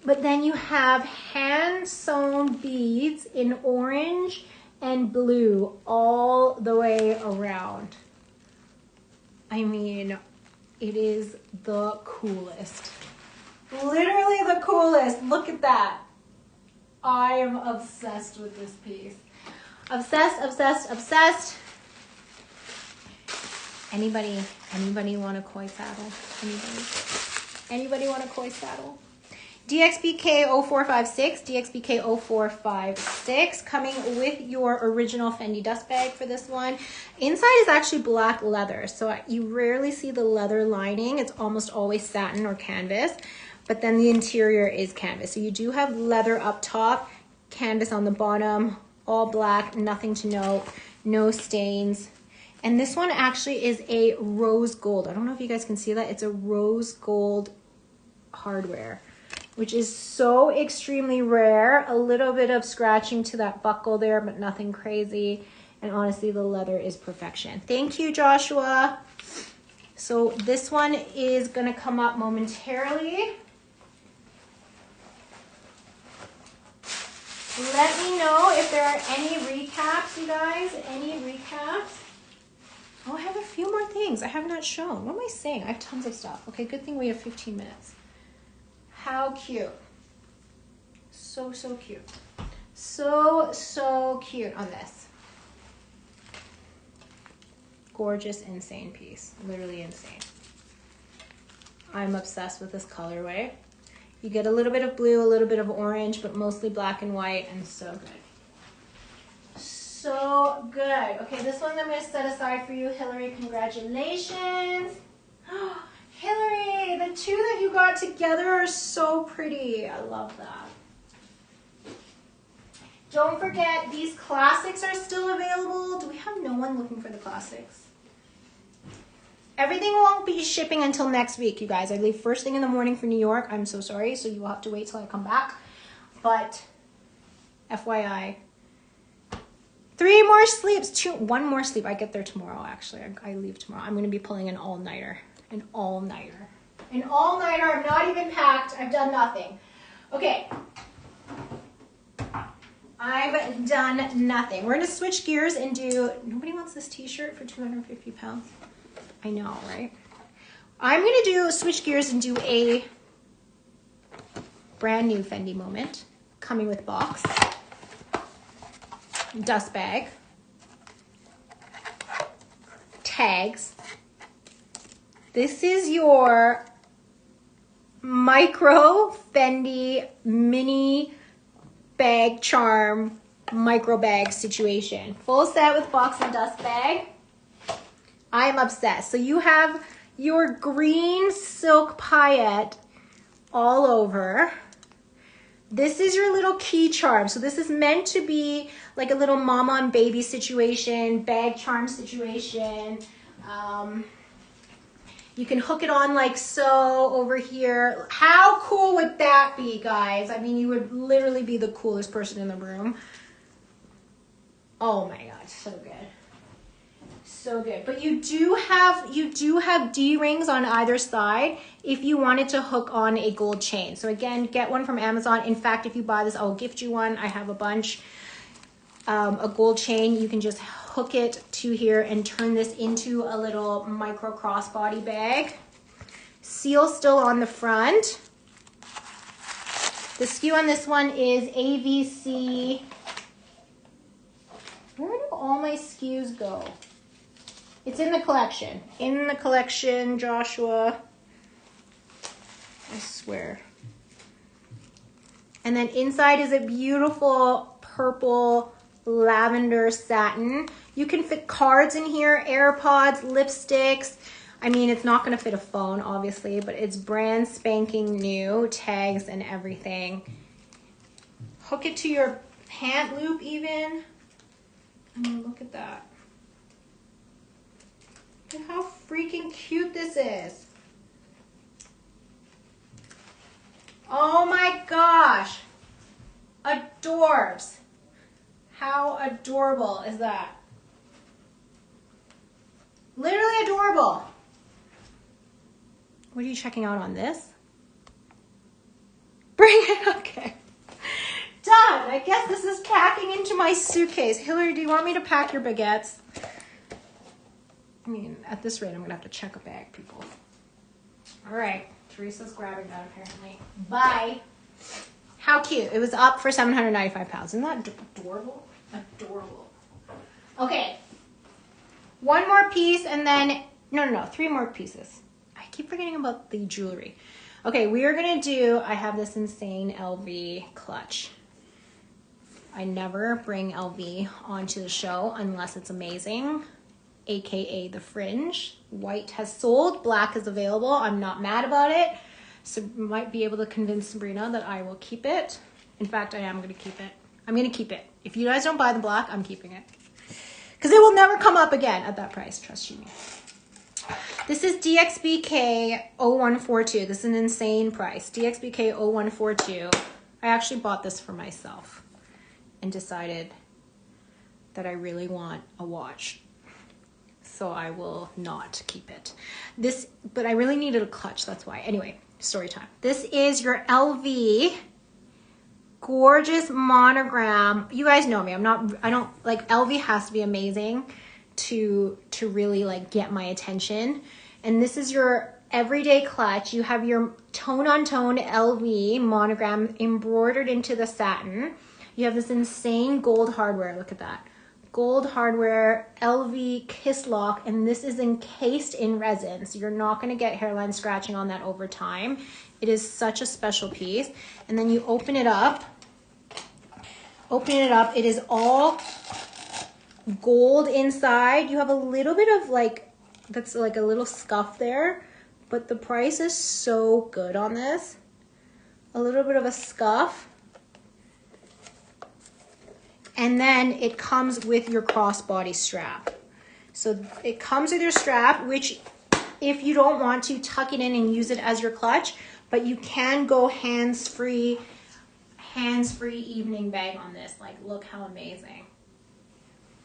but then you have hand-sewn beads in orange and blue all the way around. I mean, it is the coolest. Literally the coolest. Look at that. I am obsessed with this piece. Obsessed, obsessed, obsessed. Anybody want a koi saddle? Anybody? Anybody want a koi saddle? DXBK 0456, DXBK 0456, coming with your original Fendi dust bag for this one. Inside is actually black leather, so you rarely see the leather lining. It's almost always satin or canvas, but then the interior is canvas. So you do have leather up top, canvas on the bottom, all black, nothing to note, no stains. And this one actually is a rose gold. I don't know if you guys can see that. It's a rose gold hardware, which is so extremely rare. A little bit of scratching to that buckle there, but nothing crazy. And honestly, the leather is perfection. Thank you, Joshua. So this one is gonna come up momentarily. Let me know if there are any recaps, you guys, any recaps. Oh, I have a few more things I have not shown. What am I saying? I have tons of stuff. Okay, good thing we have 15 minutes. How cute. So, so cute. So, so cute on this. Gorgeous, insane piece. Literally insane. I'm obsessed with this colorway. You get a little bit of blue, a little bit of orange, but mostly black and white, and so good. So good. Okay, this one I'm going to set aside for you, Hillary. Congratulations. Hillary, the two that you got together are so pretty. I love that. Don't forget, these classics are still available. Do we have no one looking for the classics? Everything won't be shipping until next week, you guys. I leave first thing in the morning for New York. I'm so sorry, so you will have to wait till I come back. But FYI, 3 more sleeps, 1 more sleep. I get there tomorrow, actually. I leave tomorrow. I'm going to be pulling an all-nighter. An all-nighter. An all-nighter. I'm not even packed. I've done nothing. Okay. I've done nothing. We're going to switch gears and do... Nobody wants this t-shirt for 250 pounds? I know, right? I'm going to switch gears and do a brand new Fendi moment. Coming with box. Dust bag. Tags. This is your micro Fendi mini bag charm micro bag situation. Full set with box and dust bag. I am obsessed. So you have your green silk paillette all over. This is your little key charm. So this is meant to be like a little mama and baby situation, bag charm situation. You can hook it on like so over here. How cool would that be, guys? I mean, you would literally be the coolest person in the room. Oh my God, so good. So good. But you do have D-rings on either side if you wanted to hook on a gold chain. So again, get one from Amazon. In fact, if you buy this, I'll gift you one. I have a bunch. A gold chain, you can just hook it to here and turn this into a little micro crossbody bag. Seal still on the front. The SKU on this one is AVC. Where do all my SKUs go? It's in the collection. In the collection, Joshua. I swear. And then inside is a beautiful purple lavender satin. You can fit cards in here, AirPods, lipsticks. I mean, it's not going to fit a phone, obviously, but it's brand spanking new, tags and everything. Hook it to your pant loop even. I mean, look at that. Look at how freaking cute this is. Oh my gosh. Adorbs. How adorable is that? Literally adorable. What are you checking out on this? Bring it, okay. Done. I guess this is packing into my suitcase. Hillary, do you want me to pack your baguettes? I mean, at this rate, I'm gonna have to check a bag, people. All right, Teresa's grabbing that apparently. Bye. How cute. It was up for 795 pounds. Isn't that adorable? Adorable. Okay. One more piece and then, no, 3 more pieces. I keep forgetting about the jewelry. Okay, we are gonna do, I have this insane LV clutch. I never bring LV onto the show unless it's amazing, AKA the fringe. White has sold, black is available. I'm not mad about it. So might be able to convince Sabrina that I will keep it. In fact, I am gonna keep it. I'm gonna keep it. If you guys don't buy the black, I'm keeping it. Because it will never come up again at that price, trust you me. This is DXBK 0142. This is an insane price. DXBK 0142. I actually bought this for myself and decided that I really want a watch. So I will not keep it. But I really needed a clutch, that's why. Anyway, story time. This is your LV gorgeous monogram. You guys know me. I don't like, LV has to be amazing to really like get my attention. And this is your everyday clutch. You have your tone on tone LV monogram embroidered into the satin. You have this insane gold hardware. Look at that. Gold hardware, LV kiss lock, and this is encased in resin. So you're not gonna get hairline scratching on that over time. It is such a special piece. And then you open it up. It is all gold inside. You have a little bit of like, that's like a little scuff there, but the price is so good on this. A little bit of a scuff. And then it comes with your crossbody strap. So it comes with your strap, which if you don't want to, tuck it in and use it as your clutch, but you can go hands-free evening bag on this. Like, look how amazing.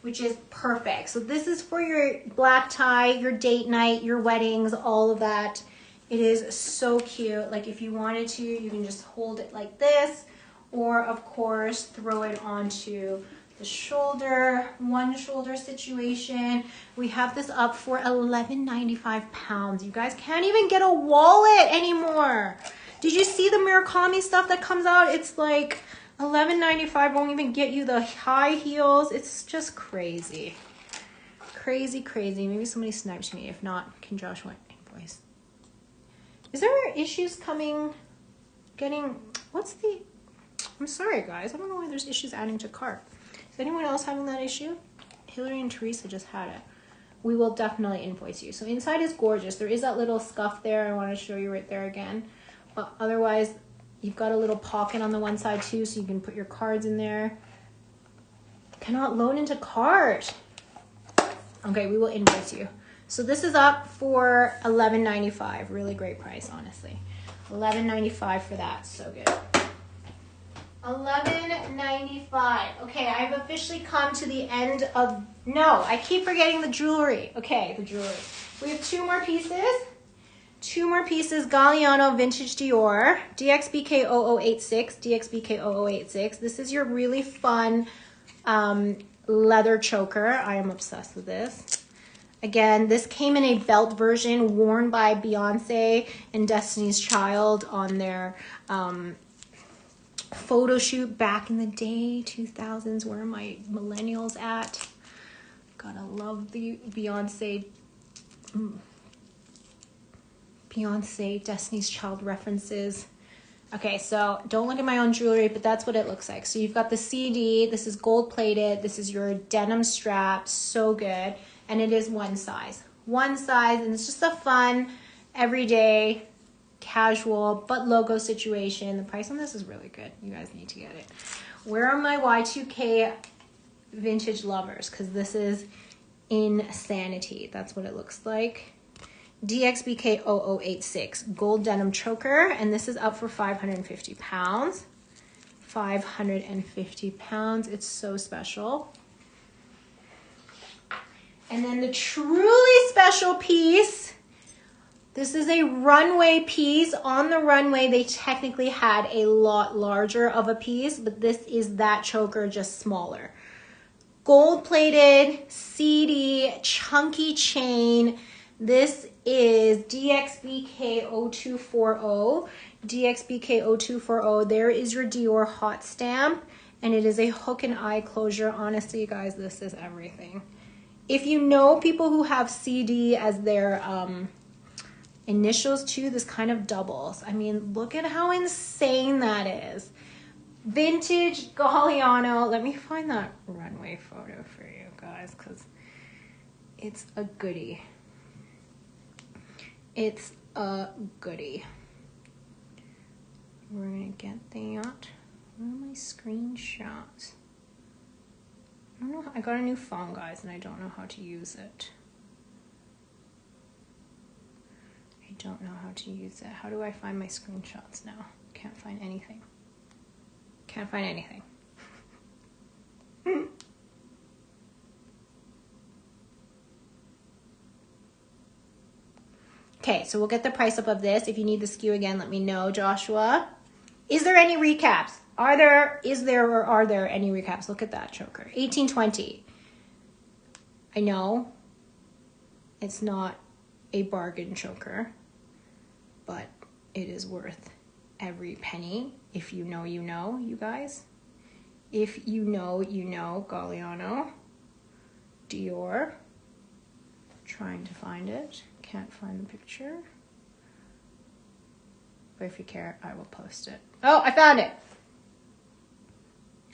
Which is perfect. So this is for your black tie, your date night, your weddings, all of that. It is so cute. Like if you wanted to, you can just hold it like this, or of course throw it onto the shoulder, one shoulder situation. We have this up for £11.95. You guys can't even get a wallet anymore. Did you see the Murakami stuff that comes out? It's like $11.95, won't even get you the high heels. It's just crazy. Crazy, crazy. Maybe somebody snipes me. If not, can Joshua invoice? Is there issues I'm sorry guys, I don't know why there's issues adding to cart. Is anyone else having that issue? Hillary and Teresa just had it. We will definitely invoice you. So inside is gorgeous. There is that little scuff there. I want to show you right there again. But otherwise, you've got a little pocket on the one side too, so you can put your cards in there. Cannot loan into cart. Okay, we will invoice you. So this is up for $11.95. Really great price, honestly. $11.95 for that. So good. $11.95. Okay, I've officially come to the end of... No, I keep forgetting the jewelry. Okay, the jewelry. We have two more pieces. Galliano Vintage Dior, DXBK 0086, DXBK 0086. This is your really fun leather choker. I am obsessed with this. Again, this came in a belt version worn by Beyonce and Destiny's Child on their photo shoot back in the day, 2000s. Where are my millennials at? Gotta love the Beyonce, Destiny's Child references. Okay, so don't look at my own jewelry, but that's what it looks like. So you've got the CD. This is gold plated. This is your denim strap. So good. And it is one size. One size, and it's just a fun, everyday, casual, but logo situation. The price on this is really good. You guys need to get it. Where are my Y2K vintage lovers? Because this is insanity. That's what it looks like. DXBK 0086 gold denim choker, and this is up for £550. £550. It's so special. And then the truly special piece, this is a runway piece. On the runway, they technically had a lot larger of a piece, but this is that choker, just smaller. Gold plated, CD, chunky chain. This is DXBK 0240. DXBK 0240. There is your Dior hot stamp, and it is a hook and eye closure. Honestly, guys, this is everything. If you know people who have CD as their initials too. This kind of doubles. I mean, look at how insane that is. Vintage Galliano. Let me find that runway photo for you guys because it's a goodie. It's a goodie. We're gonna get that. Where are my screenshots? I don't know. I got a new phone, guys, and I don't know how to use it. I don't know how to use it. How do I find my screenshots now? Can't find anything. Can't find anything. Okay, so we'll get the price up of this. If you need the SKU again, let me know, Joshua. Is there any recaps? Are there any recaps? Look at that choker. 1820. I know it's not a bargain choker, but it is worth every penny. If you know, you know, you guys. If you know, you know. Galliano. Dior. Trying to find it. Can't find the picture. But if you care, I will post it. Oh, I found it.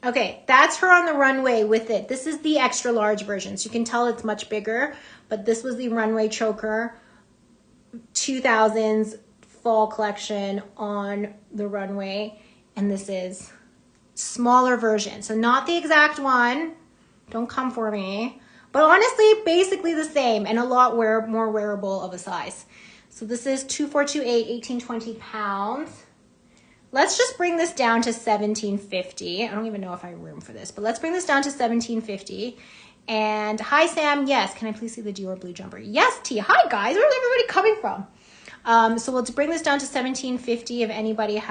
Okay, that's her on the runway with it. This is the extra large version, so you can tell it's much bigger, but this was the runway choker 2000s fall collection on the runway, and this is smaller version. So not the exact one. Don't come for me. But honestly, basically the same and a lot more wearable of a size. So this is 2428, 1820 pounds. Let's just bring this down to 1750. I don't even know if I have room for this, but let's bring this down to 1750. And hi, Sam. Yes, can I please see the Dior blue jumper? Yes, T. Hi, guys. Where's everybody coming from? So let's bring this down to 1750 if anybody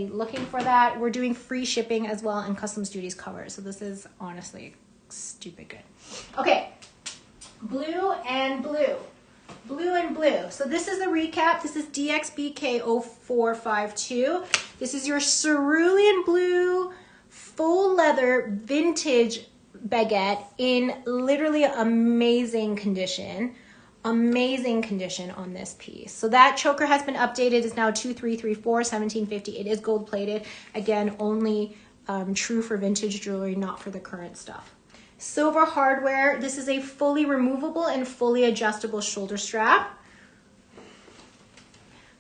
looking for that. We're doing free shipping as well and customs duties covered. So this is honestly stupid good. Okay, blue and blue. Blue and blue. So this is the recap. This is DXBK0452. This is your cerulean blue full leather vintage baguette in literally amazing condition. Amazing condition on this piece. So that choker has been updated. It's now 2334, 1750. It is gold plated. Again, only true for vintage jewelry, not for the current stuff. Silver hardware. This is a fully removable and fully adjustable shoulder strap.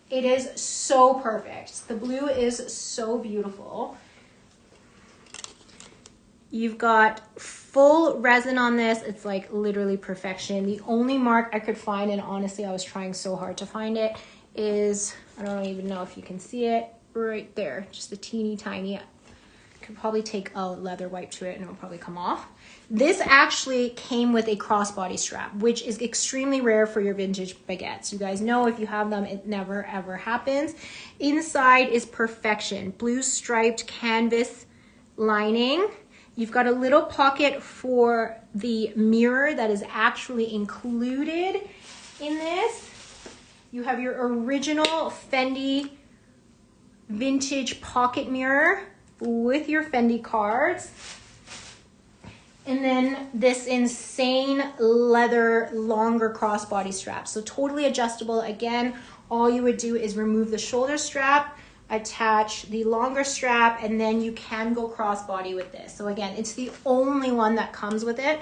It is so perfect. The blue is so beautiful. You've got full resin on this. It's like literally perfection. The only mark I could find, and honestly I was trying so hard to find it, is, I don't even know if you can see it, right there. Just a teeny tiny. Could probably take a leather wipe to it and it'll probably come off. This actually came with a crossbody strap, which is extremely rare for your vintage baguettes. You guys know if you have them, it never ever happens. Inside is perfection. Blue striped canvas lining. You've got a little pocket for the mirror that is actually included in this. You have your original Fendi vintage pocket mirror with your Fendi cards. And then this insane leather longer crossbody strap. So totally adjustable. Again, all you would do is remove the shoulder strap, attach the longer strap, and then you can go crossbody with this. So again, it's the only one that comes with it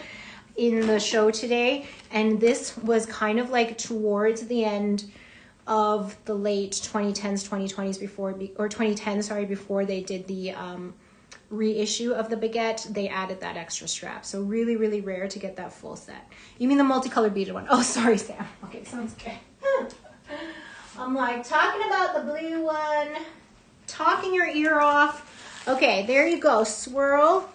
in the show today. And this was kind of like towards the end of the late 2010s, 2020s before, or 2010, sorry, before they did the reissue of the baguette, they added that extra strap. So really, really rare to get that full set. You mean the multicolored beaded one? Oh, sorry, Sam. Okay, sounds good. I'm like talking about the blue one, talking your ear off. Okay, there you go, swirl.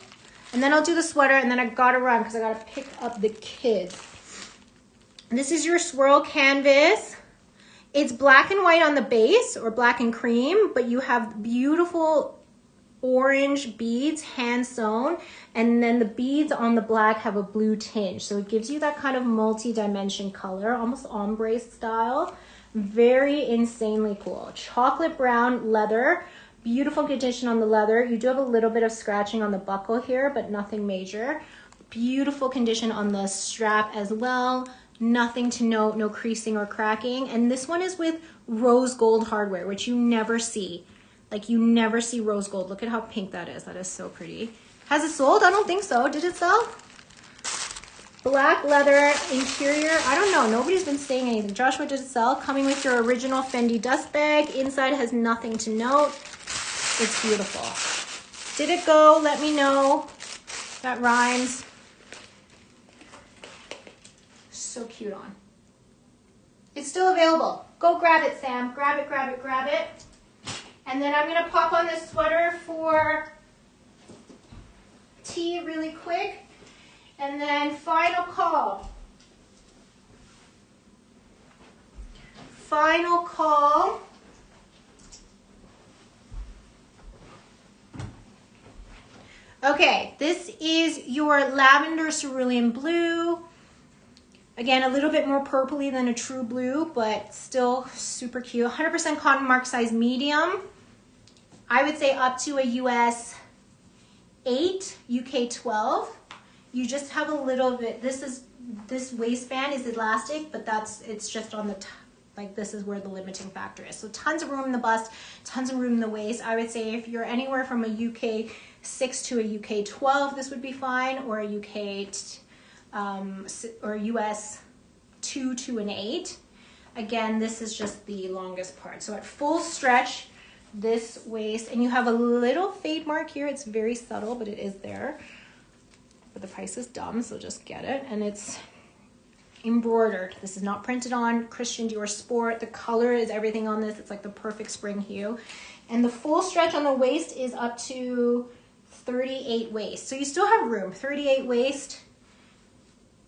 And then I'll do the sweater, and then I gotta run because I gotta pick up the kids. This is your swirl canvas. It's black and white on the base, or black and cream, but you have beautiful orange beads hand sewn, and then the beads on the black have a blue tinge. So it gives you that kind of multi-dimension color, almost ombre style. Very insanely cool. Chocolate brown leather, beautiful condition on the leather. You do have a little bit of scratching on the buckle here, but nothing major. Beautiful condition on the strap as well. Nothing to note, no creasing or cracking. And this one is with rose gold hardware, which you never see. Like you never see rose gold. Look at how pink that is. That is so pretty. Has it sold? I don't think so. Did it sell? Black leather interior. I don't know. Nobody's been saying anything. Joshua, did it sell? Coming with your original Fendi dust bag. Inside has nothing to note. It's beautiful. Did it go? Let me know. That rhymes. So cute on. It's still available. Go grab it, Sam. Grab it, grab it, grab it. And then I'm going to pop on this sweater for tea really quick. And then final call. Final call. Okay, this is your lavender cerulean blue. Again, a little bit more purpley than a true blue, but still super cute. 100% cotton, mark size medium. I would say up to a US 8, UK 12. You just have a little bit, this waistband is elastic, but it's just on the, like this is where the limiting factor is. So tons of room in the bust, tons of room in the waist. I would say if you're anywhere from a UK 6 to a UK 12, this would be fine, or a UK or US 2 to an 8. Again, this is just the longest part. So at full stretch, this waist, and you have a little fade mark here. It's very subtle, but it is there. But the price is dumb, so just get it. And it's embroidered. This is not printed on. Christian Dior Sport. The color is everything on this. It's like the perfect spring hue. And the full stretch on the waist is up to 38 waist. So you still have room. 38 waist.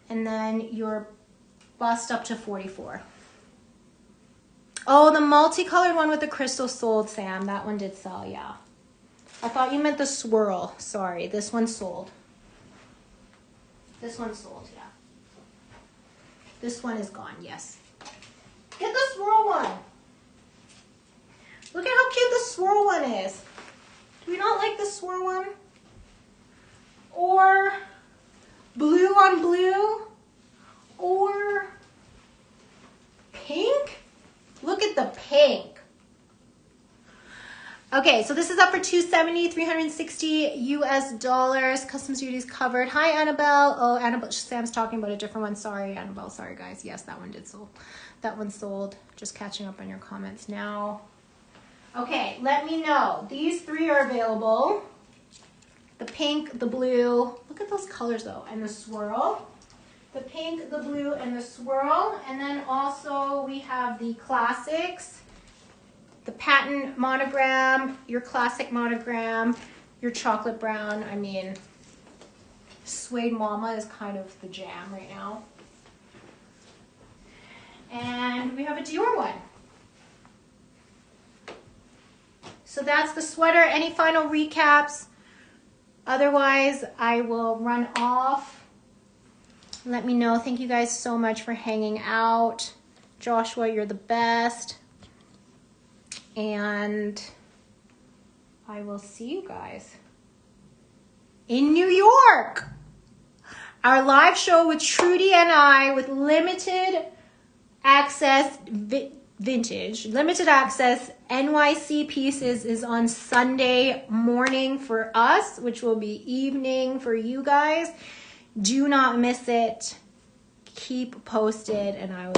And then your bust up to 44. Oh, the multicolored one with the crystal sold, Sam. That one did sell, yeah. I thought you meant the swirl. Sorry, this one sold. This one sold, yeah. This one is gone, yes. Get the swirl one. Look at how cute the swirl one is. Do we not like the swirl one? Or blue on blue? Or pink? Look at the pink. Okay, so this is up for $270, 360 US dollars. Customs duties covered. Hi, Annabelle. Oh, Annabelle, Sam's talking about a different one. Sorry, Annabelle. Sorry, guys. Yes, that one did sold. That one sold. Just catching up on your comments now. Okay, let me know. These three are available. The pink, the blue. Look at those colors, though. And the swirl. The pink, the blue, and the swirl. And then also we have the classics. The patent monogram, your classic monogram, your chocolate brown. I mean, Suede Mama is kind of the jam right now. And we have a Dior one. So that's the sweater. Any final recaps? Otherwise, I will run off. Let me know. Thank you guys so much for hanging out. Joshua, you're the best. And I will see you guys in New York. Our live show with Trudy and I with limited access limited access NYC pieces is on Sunday morning for us, which will be evening for you guys. Do not miss it. Keep posted, and I will